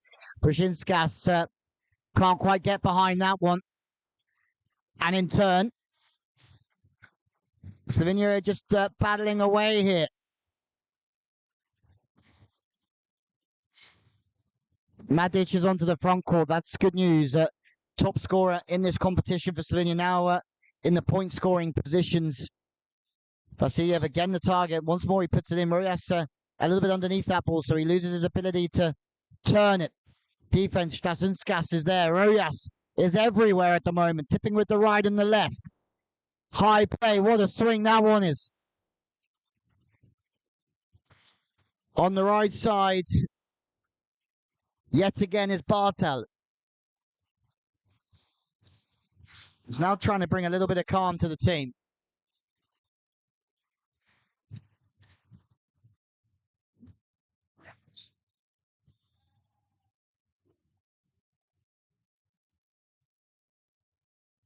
Brzezinskas can't quite get behind that one. And in turn, Slovenia are just battling away here. Madic is onto the front court. That's good news. Top scorer in this competition for Slovenia now in the point scoring positions. Vasiliev again the target. Once more he puts it in. Rojas a little bit underneath that ball, so he loses his ability to turn it. Defense, Stasinskas is there. Rojas is everywhere at the moment, tipping with the right and the left. High play, what a swing that one is. On the right side, yet again is Bartel. He's now trying to bring a little bit of calm to the team.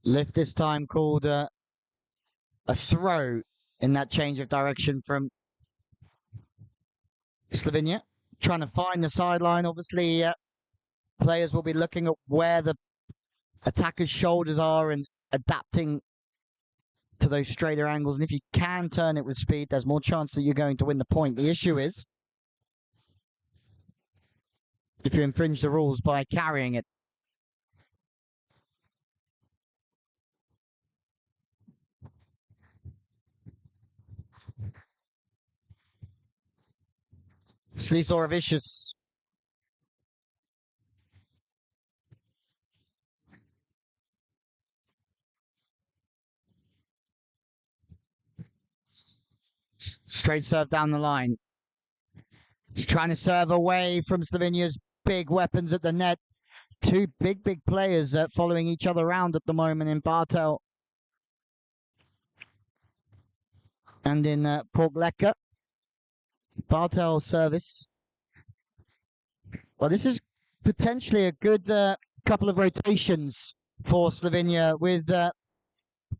Lift this time called a throw in that change of direction from Slovenia. Trying to find the sideline. Obviously, players will be looking at where the attacker's shoulders are and adapting to those straighter angles. And if you can turn it with speed, there's more chance that you're going to win the point. The issue is if you infringe the rules by carrying it. Slisorovicius. Straight serve down the line. He's trying to serve away from Slovenia's big weapons at the net. Two big players following each other around at the moment in Bartel and in Porgleka. Bartel service. Well, this is potentially a good couple of rotations for Slovenia with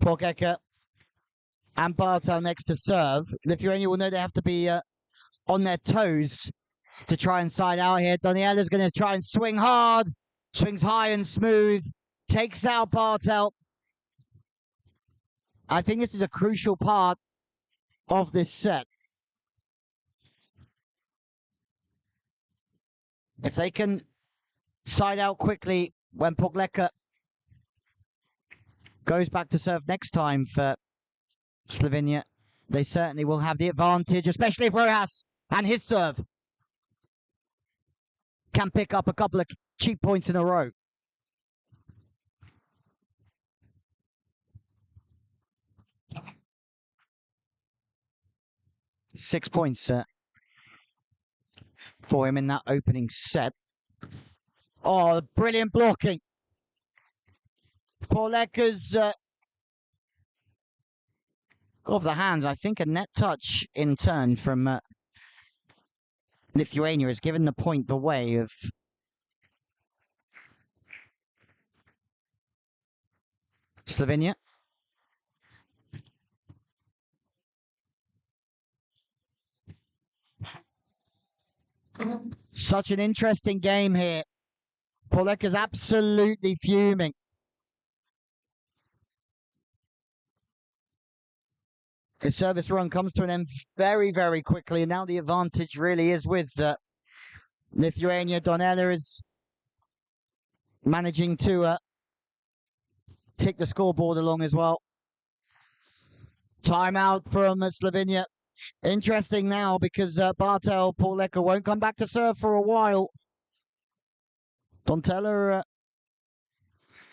Porgleka and Bartel next to serve. Lithuania will know they have to be on their toes to try and side out here. Doniela's going to try and swing hard. Swings high and smooth. takes out Bartel. I think this is a crucial part of this set. If they can side out quickly when Palazzetto goes back to serve next time for Slovenia, they certainly will have the advantage, especially if Rojas and his serve can pick up a couple of cheap points in a row. Six points for him in that opening set. Oh, brilliant blocking. Palazzetto's of the hands. I think a net touch in turn from Lithuania has given the point the way of Slovenia. Such an interesting game here. Palazzetto's absolutely fuming. His service run comes to an end very, very quickly, and now the advantage really is with Lithuania. Donella is managing to tick the scoreboard along as well. Timeout from Slovenia. Interesting now because Bartel Palazzetto won't come back to serve for a while. Donella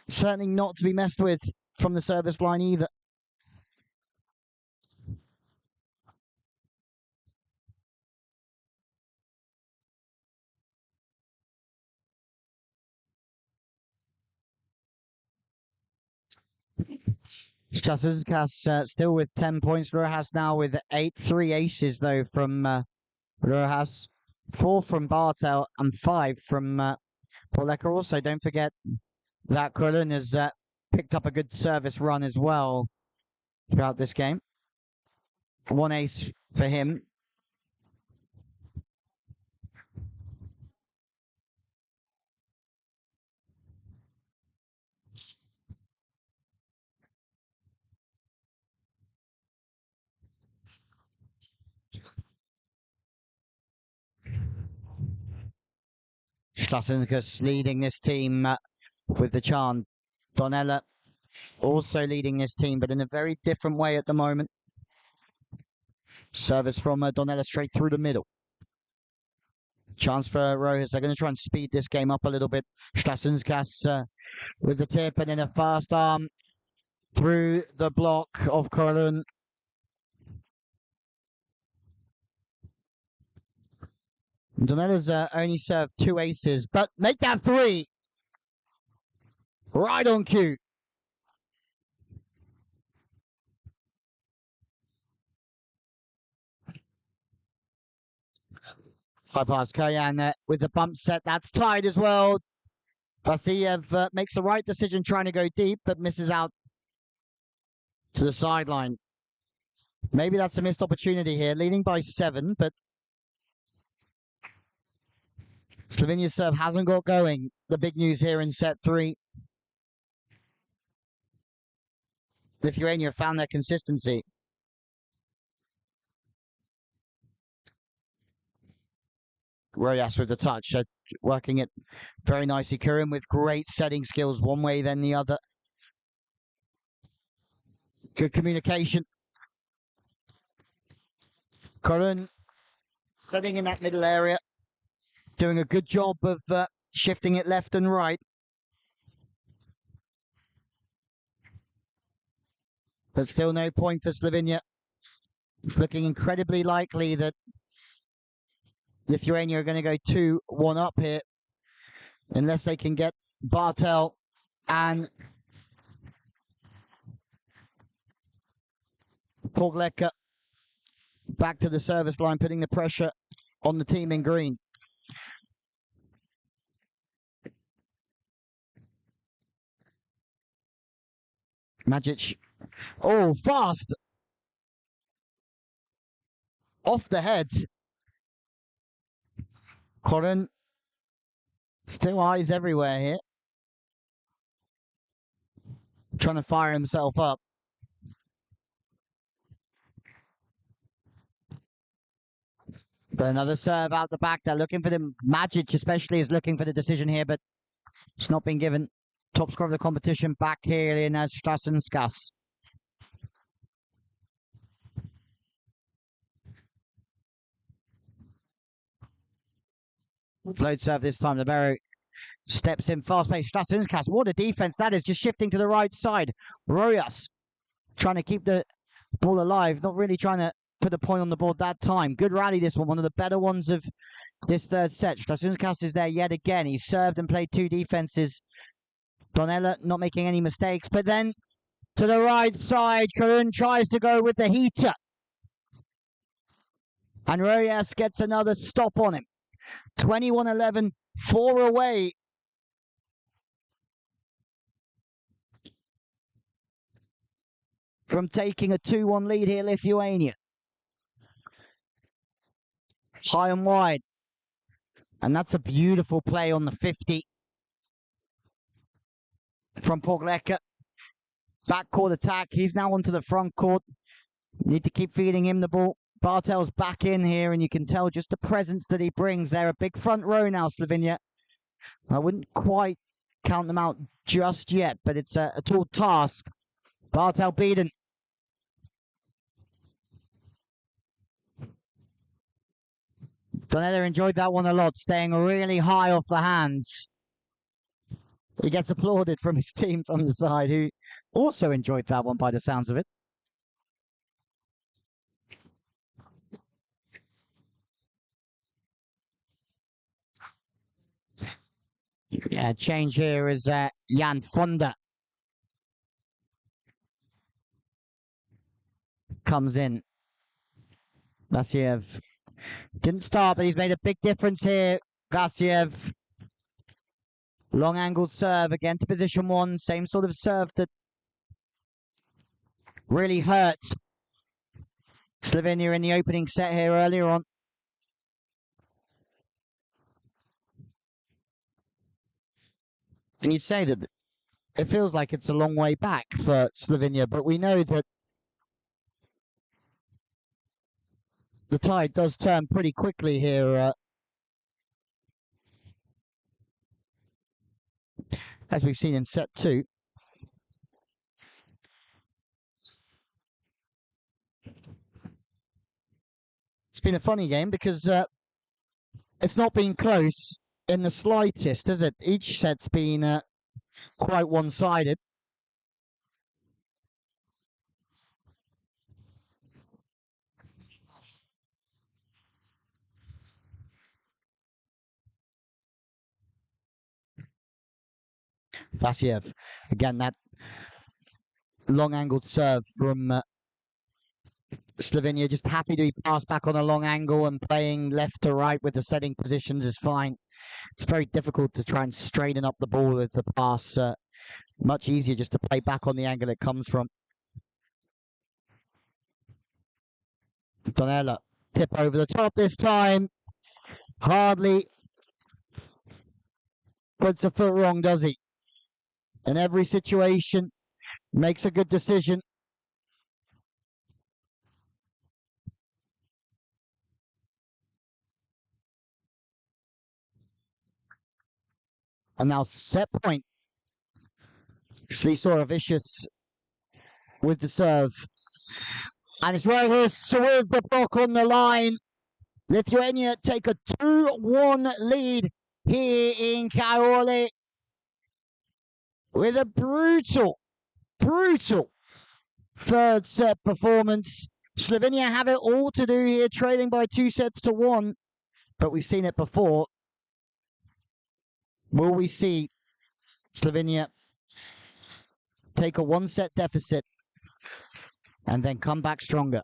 certainly not to be messed with from the service line either. Strasenskas still with 10 points. Rojas now with 8. 3 aces, though, from Rojas. 4 from Bartel and 5 from Palazzetto. Also, don't forget that Caorle has picked up a good service run as well throughout this game. 1 ace for him. Strasenskas leading this team with the chant. Donella also leading this team, but in a very different way at the moment. Service from Donella straight through the middle. Chance for Rojas. They're going to try and speed this game up a little bit. Strasenskas with the tip and then a fast arm through the block of Caorle. Donella's only served 2 aces, but make that 3. Right on cue. High pass, Koyan with the bump set. That's tied as well. Vasiev makes the right decision trying to go deep, but misses out to the sideline. Maybe that's a missed opportunity here. Leading by 7, but Slovenia's serve hasn't got going. The big news here in set 3. Lithuania found their consistency. Rojas with the touch, working it very nicely. Kurin with great setting skills, one way then the other. Good communication. Kurin setting in that middle area, doing a good job of shifting it left and right. But still no point for Slovenia. It's looking incredibly likely that Lithuania are going to go 2-1 up here, unless they can get Bartel and Palazzetto back to the service line, putting the pressure on the team in green. Magic. Oh, fast! Off the head. Caorle. Still eyes everywhere here. trying to fire himself up. But another serve out the back. They're looking for the Magic, especially, is looking for the decision here, but it's not been given. Top scorer of the competition back here in Strassenskas. Float serve this time. Libero steps in fast pace. Strassenskas. What a defense that is. Just shifting to the right side. Royas trying to keep the ball alive. Not really trying to put a point on the board that time. Good rally this one. One of the better ones of this third set. Strassenskas is there yet again. He's served and played two defenses. Donella not making any mistakes. But then to the right side, Karun tries to go with the heater. And Royas gets another stop on him. 21-11, 4 away. From taking a 2-1 lead here, Lithuania. High and wide. And that's a beautiful play on the 50. From Pogleka. Backcourt attack. He's now onto the front court. Need to keep feeding him the ball. Bartel's back in here, and you can tell just the presence that he brings. They're a big front row now, Slovenia. I wouldn't quite count them out just yet, but it's a tall task. Bartel beaten. Donella enjoyed that one a lot, staying really high off the hands. He gets applauded from his team from the side, who also enjoyed that one by the sounds of it. Yeah, change here is Jan Fonda. Comes in. Vasiev didn't start, but he's made a big difference here. Vasiev. Long angled serve again to position one. Same sort of serve that really hurt Slovenia in the opening set here earlier on. And you'd say that it feels like it's a long way back for Slovenia, but we know that the tide does turn pretty quickly here, as we've seen in set 2. It's been a funny game because it's not been close in the slightest, has it? Each set's been quite one-sided. Vasiev, again, that long-angled serve from Slovenia, just happy to be passed back on a long angle, and playing left to right with the setting positions is fine. It's very difficult to try and straighten up the ball with the pass. Much easier just to play back on the angle it comes from. Donella, tip over the top this time. Hardly puts a foot wrong, does he? In every situation, makes a good decision. And now set point. Slisora vicious with the serve. And it's right here with the block on the line. Lithuania take a 2-1 lead here in Caorle with a brutal third set performance. Slovenia have it all to do here, trailing by 2-1, but we've seen it before. Will we see Slovenia take a 1-set deficit and then come back stronger?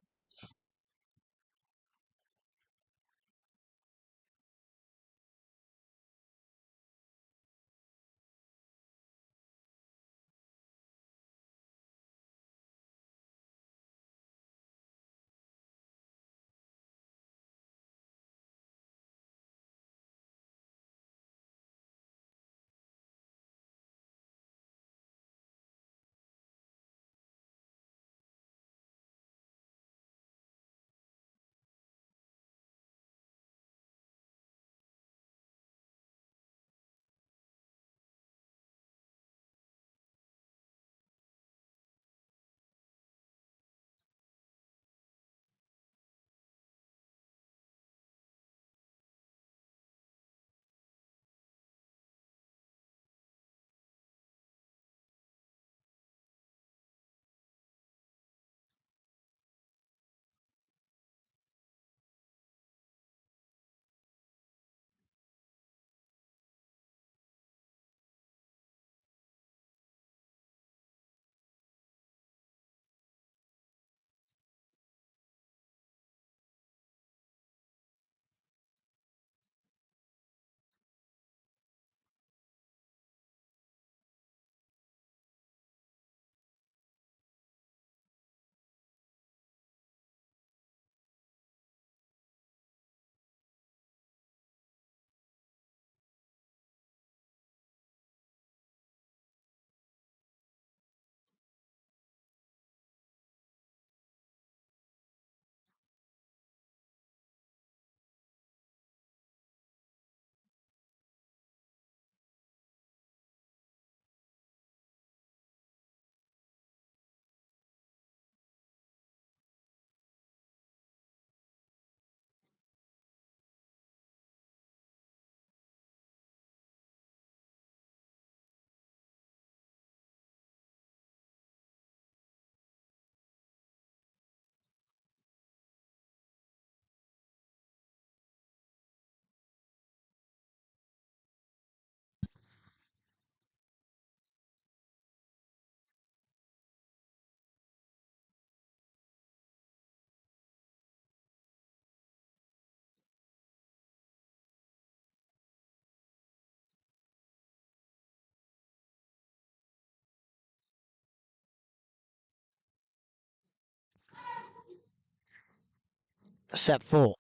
set 4.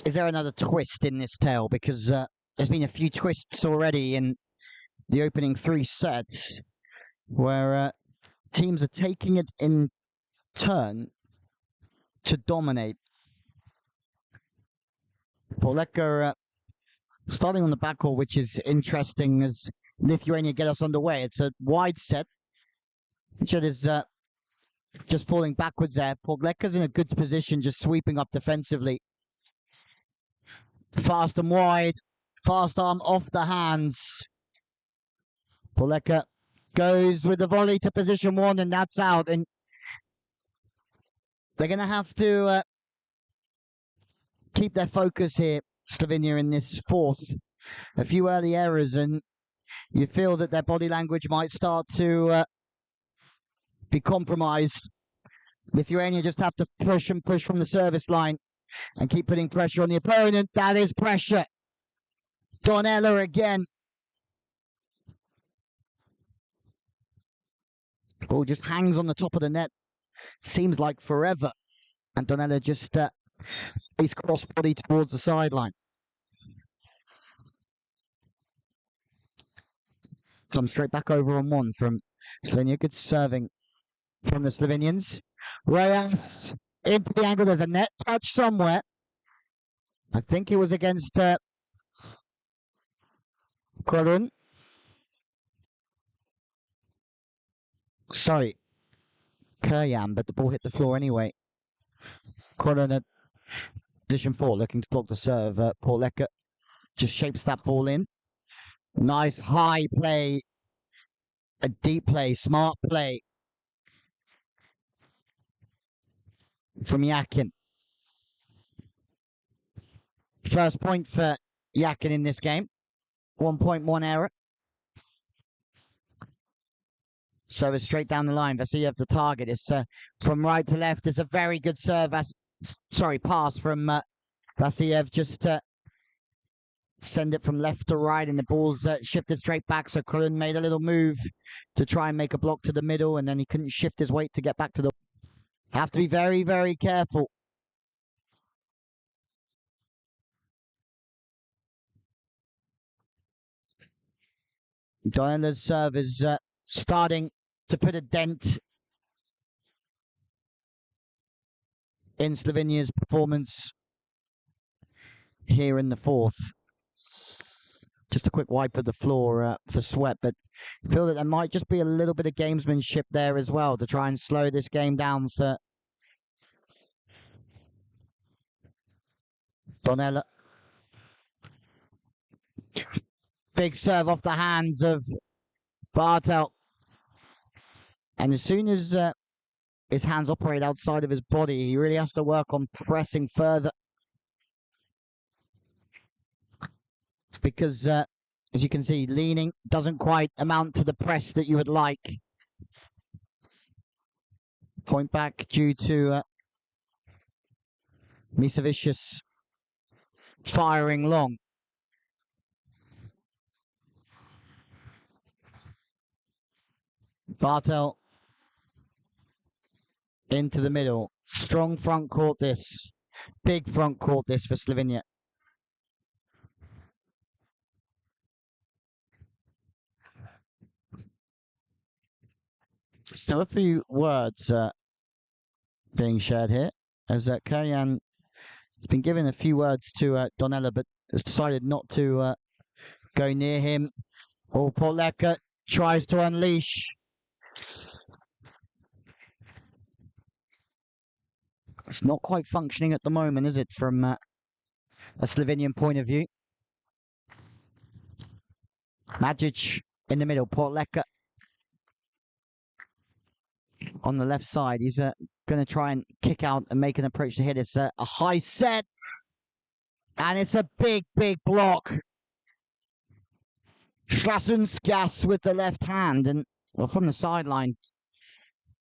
Is there another twist in this tale? Because there's been a few twists already in the opening 3 sets where teams are taking it in turn to dominate. Poleka starting on the backcourt, which is interesting as Lithuania get us underway. It's a wide set. Richard is just falling backwards there. Poleka's in a good position, just sweeping up defensively. Fast and wide. Fast arm off the hands. Poleka goes with the volley to position 1, and that's out. And they're going to have to keep their focus here, Slovenia, in this 4th. A few early errors, and you feel that their body language might start to be compromised. Lithuania just have to push and push from the service line and keep putting pressure on the opponent. That is pressure. Donella again. Ball just hangs on the top of the net. Seems like forever. And Donella just is cross-body towards the sideline. Come straight back over on 1 from Slovenia. Good serving from the Slovenians. Reyes into the angle. There's a net touch somewhere. I think it was against Korun. Sorry, Keryan, but the ball hit the floor anyway. Korun at position 4, looking to block the serve. Poleka just shapes that ball in. Nice high play. A deep play, smart play from Yakin. First point for Yakin in this game. 1.1 error. Service straight down the line. Vasilyev the target. It's from right to left. It's a very good serve. Pass from Vasilyev. Just send it from left to right, and the ball's shifted straight back. So Krulin made a little move to try and make a block to the middle, and then he couldn't shift his weight to get back to the... Have to be very, very careful. Diana's serve is starting to put a dent in Slovenia's performance here in the 4th. Just a quick wipe of the floor for Sweat, but I feel that there might just be a little bit of gamesmanship there as well to try and slow this game down for Donella. Big serve off the hands of Bartel. And as soon as his hands operate outside of his body, he really has to work on pressing further. Because, as you can see, leaning doesn't quite amount to the press that you would like. Point back due to Misavicius firing long. Bartel into the middle. Strong front court this. Big front court this for Slovenia. Still a few words being shared here, as Keryan has been given a few words to Donella, but has decided not to go near him. Oh, Poleka tries to unleash. It's not quite functioning at the moment, is it, from a Slovenian point of view? Magic in the middle, Poleka on the left side. He's going to try and kick out and make an approach to hit. It's a high set, and it's a big, big block. Schlasunskas with the left hand, and well, from the sideline,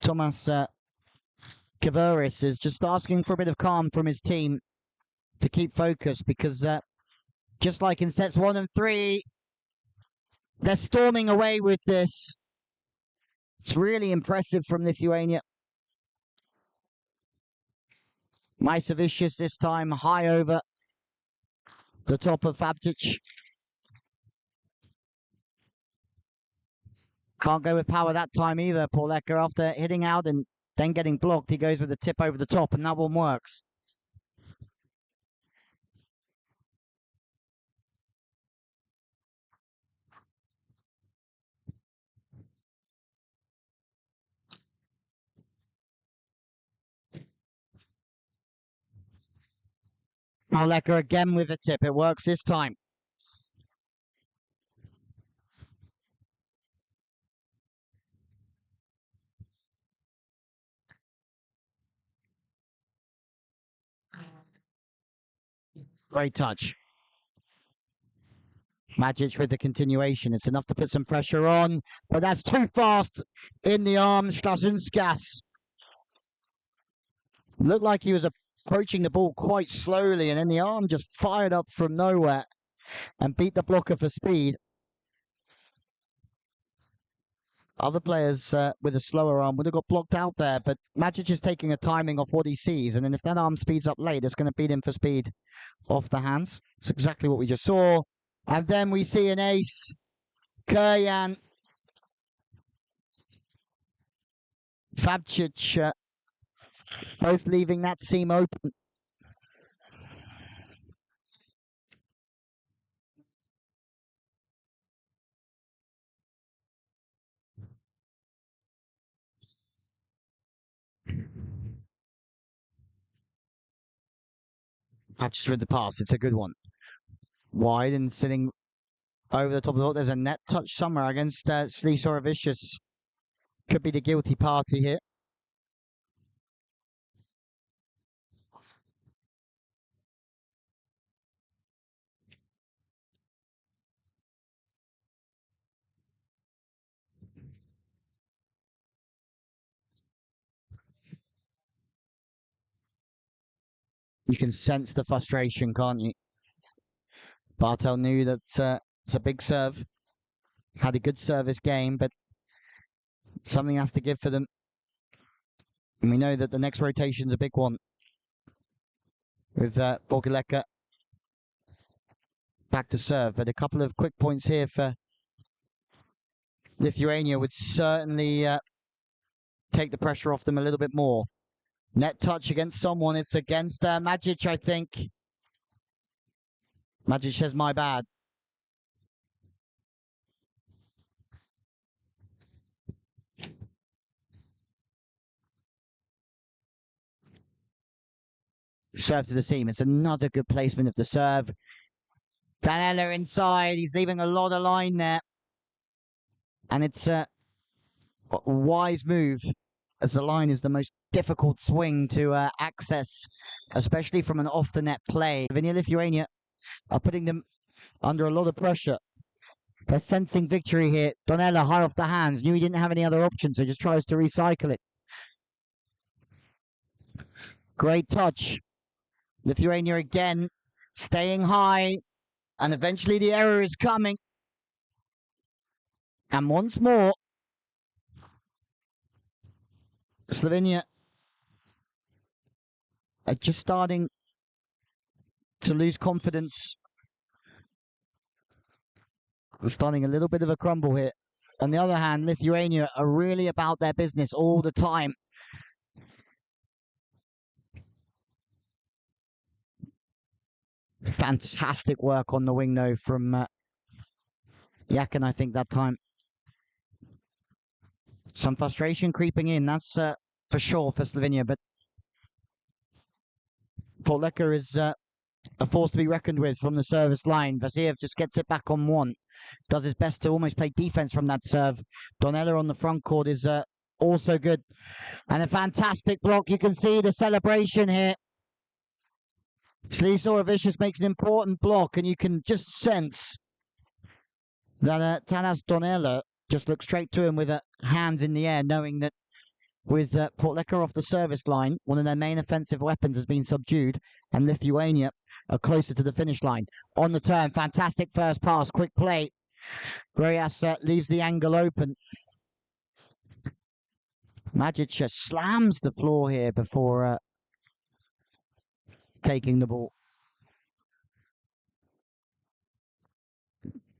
Thomas Kavaris is just asking for a bit of calm from his team to keep focused, because just like in sets 1 and 3, they're storming away with this. It's really impressive from Lithuania. Vicious this time, high over the top of Fabtic. Can't go with power that time either, Pauleka. After hitting out and then getting blocked, he goes with the tip over the top, and that one works. Pauleka again with the tip. It works this time. Great touch. Magic with the continuation. It's enough to put some pressure on, but that's too fast in the arm. Strasunskas looked like he was approaching the ball quite slowly, and then the arm just fired up from nowhere and beat the blocker for speed. Other players with a slower arm would have got blocked out there, but Magic is taking a timing off what he sees, and then if that arm speeds up late, it's going to beat him for speed off the hands. It's exactly what we just saw. And then we see an ace. Kuryan. Fabcic both leaving that seam open. Fabcic with the pass. It's a good one. Wide and sitting over the top of the hook. There's a net touch somewhere against Slisorovicius. Could be the guilty party here. You can sense the frustration, can't you? Bartel knew that it's a big serve. Had a good service game, but something has to give for them. And we know that the next rotation's a big one. With Bogileka back to serve. But a couple of quick points here for Lithuania would certainly take the pressure off them a little bit more. Net touch against someone. It's against Magic, I think. Magic says, my bad. Serve to the seam. It's another good placement of the serve. Danella inside. He's leaving a lot of line there. And it's a wise move, as the line is the most difficult swing to access, especially from an off-the-net play. Lithuania are putting them under a lot of pressure. They're sensing victory here. Donella high off the hands. Knew he didn't have any other options, so just tries to recycle it. Great touch. Lithuania again, staying high. And eventually the error is coming. And once more, Slovenia are just starting to lose confidence. We're starting a little bit of a crumble here. On the other hand, Lithuania are really about their business all the time. Fantastic work on the wing, though, from Yakin, I think, that time. Some frustration creeping in, that's for sure for Slovenia, but Pauleka is a force to be reckoned with from the service line. Vasiev just gets it back on one. Does his best to almost play defense from that serve. Donella on the front court is also good. And a fantastic block. You can see the celebration here. Slisorovicius makes an important block, and you can just sense that Tanas Donella just looks straight to him with hands in the air, knowing that with Pauleka off the service line, one of their main offensive weapons has been subdued, and Lithuania are closer to the finish line. On the turn, fantastic first pass, quick play. Greyas leaves the angle open. Magic slams the floor here before taking the ball.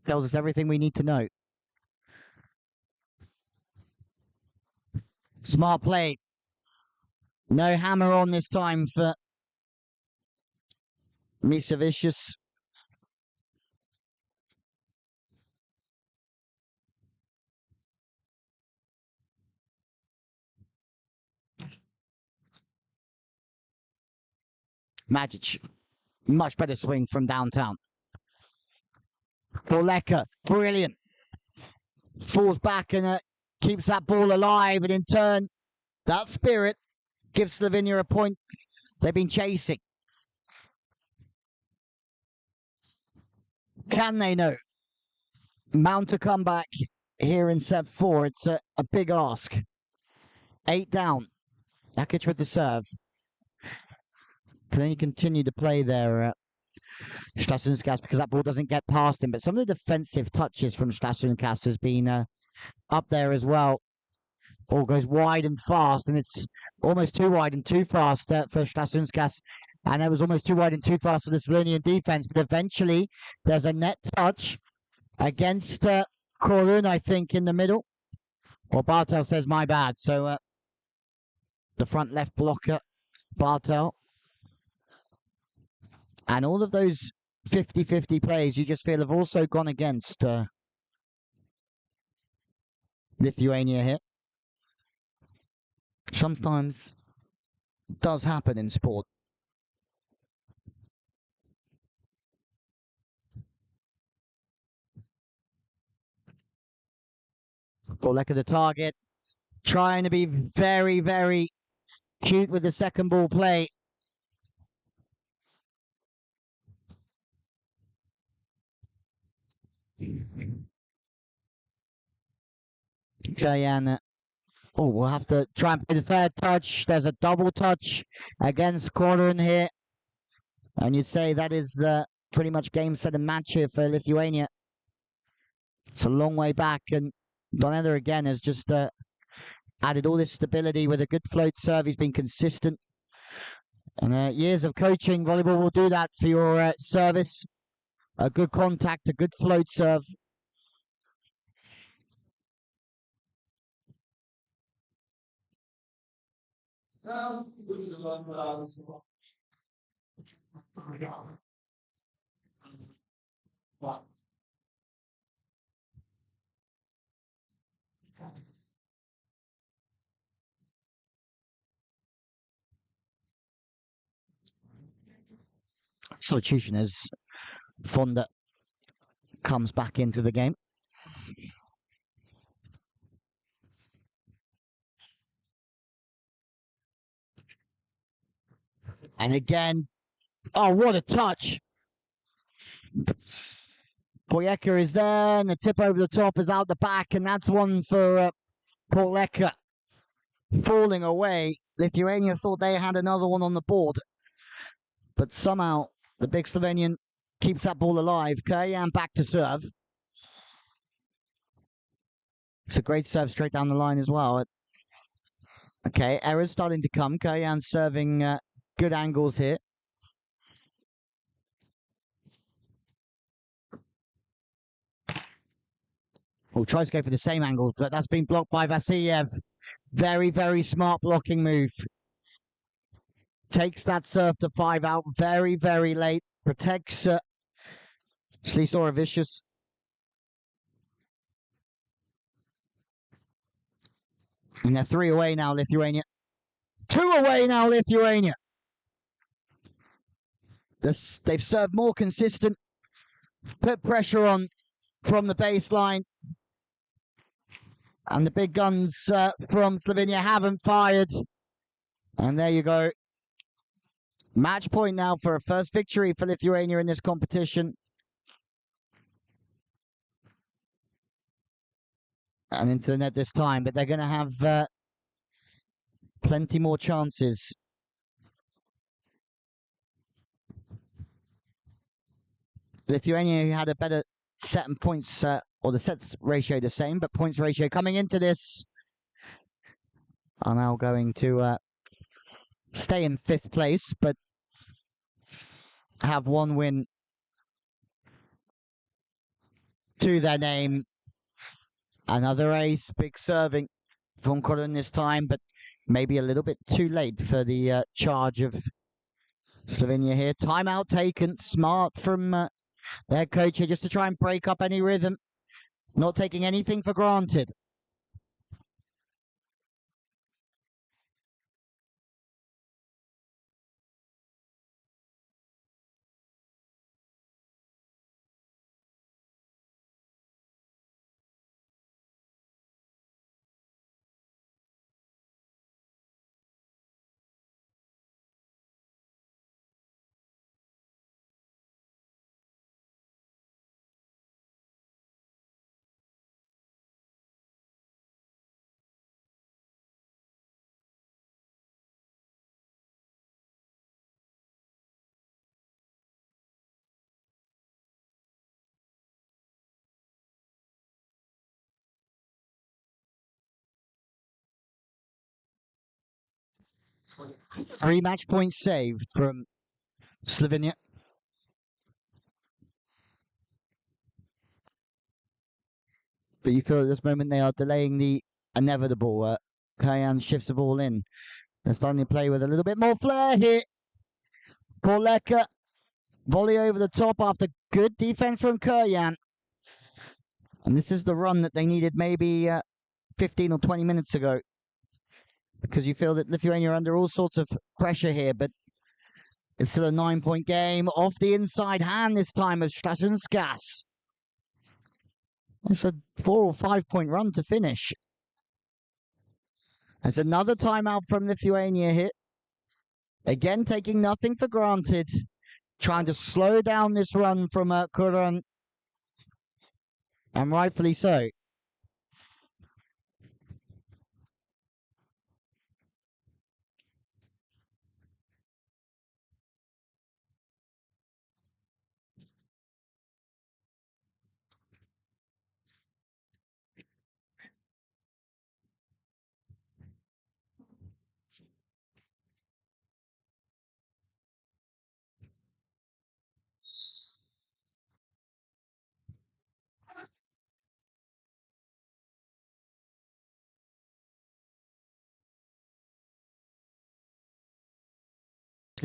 Tells us everything we need to know. Smart play. No hammer on this time for Misavicius. Magic. Much better swing from downtown. Borleka, brilliant. Falls back and keeps that ball alive. And in turn, that spirit gives Slovenia a point they've been chasing. Can they know? Mount a comeback here in set 4. It's a big ask. 8 down. Jakic with the serve. Can only continue to play there, Stasunskas, because that ball doesn't get past him. But some of the defensive touches from Stasunskas has been up there as well. Ball goes wide and fast, and it's almost too wide and too fast for Stasunskas. And it was almost too wide and too fast for the Slovenian defense. But eventually, there's a net touch against Caorle, I think, in the middle. Or Bartel says, my bad. So the front left blocker, Bartel. And all of those 50-50 plays you just feel have also gone against Lithuania here. Sometimes does happen in sport. Borleka the target. Trying to be very, very cute with the second ball play. Kayan. Oh, we'll have to try and play the third touch. There's a double touch against Caorle here. And you'd say that is pretty much game, set, and match here for Lithuania. It's a long way back, and Donella again has just added all this stability with a good float serve. He's been consistent. And years of coaching, volleyball will do that for your service. A good contact, a good float serve. Substitution as Fonda comes back into the game. And again, oh, what a touch. Borleka is there, and the tip over the top is out the back, and that's one for Borleka. Falling away. Lithuania thought they had another one on the board. But somehow, the big Slovenian keeps that ball alive. Kayan back to serve. It's a great serve straight down the line as well. Okay, errors starting to come. Kayan serving good angles here. Oh, tries to go for the same angle, but that's been blocked by Vasilyev. Very, very smart blocking move. Takes that serve to 5 out very, very late. Protects Slisorovicius. And they're 3 away now, Lithuania. 2 away now, Lithuania. They've served more consistent. Put pressure on from the baseline. And the big guns from Slovenia haven't fired. And there you go. Match point now for a first victory for Lithuania in this competition. And into the net this time, but they're going to have plenty more chances. Lithuania, who had a better set and points, or the sets ratio the same, but points ratio coming into this, are now going to stay in 5th place, but have one win to their name. Another ace, big serving from Koren this time, but maybe a little bit too late for the charge of Slovenia here. Timeout taken, smart from their coach here, just to try and break up any rhythm, not taking anything for granted. Three match points saved from Slovenia. But you feel at this moment they are delaying the inevitable. Kayan shifts the ball in. They're starting to play with a little bit more flair here. Palazzetto, volley over the top after good defense from Kayan. And this is the run that they needed maybe 15 or 20 minutes ago. Because you feel that Lithuania are under all sorts of pressure here, but it's still a 9-point game. Off the inside hand this time of Stas. It's a 4 or 5 point run to finish. There's another timeout from Lithuania here. Again, taking nothing for granted. Trying to slow down this run from Koren. And rightfully so.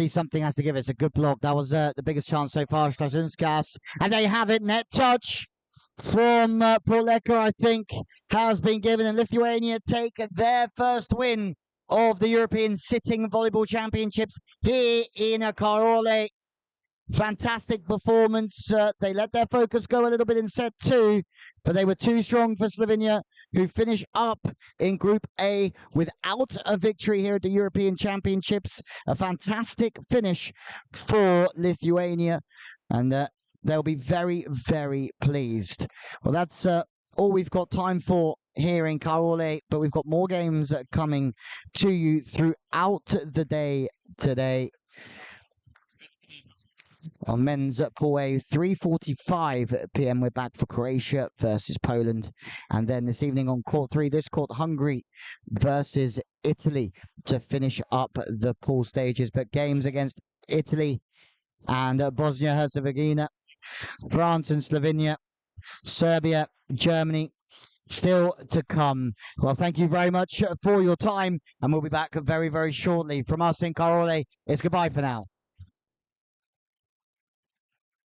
Something has to give. It's a good block. That was the biggest chance so far, Stas. And they have it. Net touch from Palazzetto, I think, has been given. And Lithuania take their first win of the European Sitting Volleyball Championships here in Caorle. Fantastic performance. They let their focus go a little bit in set two, but they were too strong for Slovenia, who finish up in Group A without a victory here at the European Championships. A fantastic finish for Lithuania, and they'll be very, very pleased. Well, that's all we've got time for here in Caorle, but we've got more games coming to you throughout the day today. On men's pool A, 3:45 p.m. we're back for Croatia versus Poland. And then this evening on court 3, this court, Hungary versus Italy to finish up the pool stages. But games against Italy and Bosnia-Herzegovina, France and Slovenia, Serbia, Germany, still to come. Well, thank you very much for your time, and we'll be back very, very shortly. From us in Caorle, it's goodbye for now.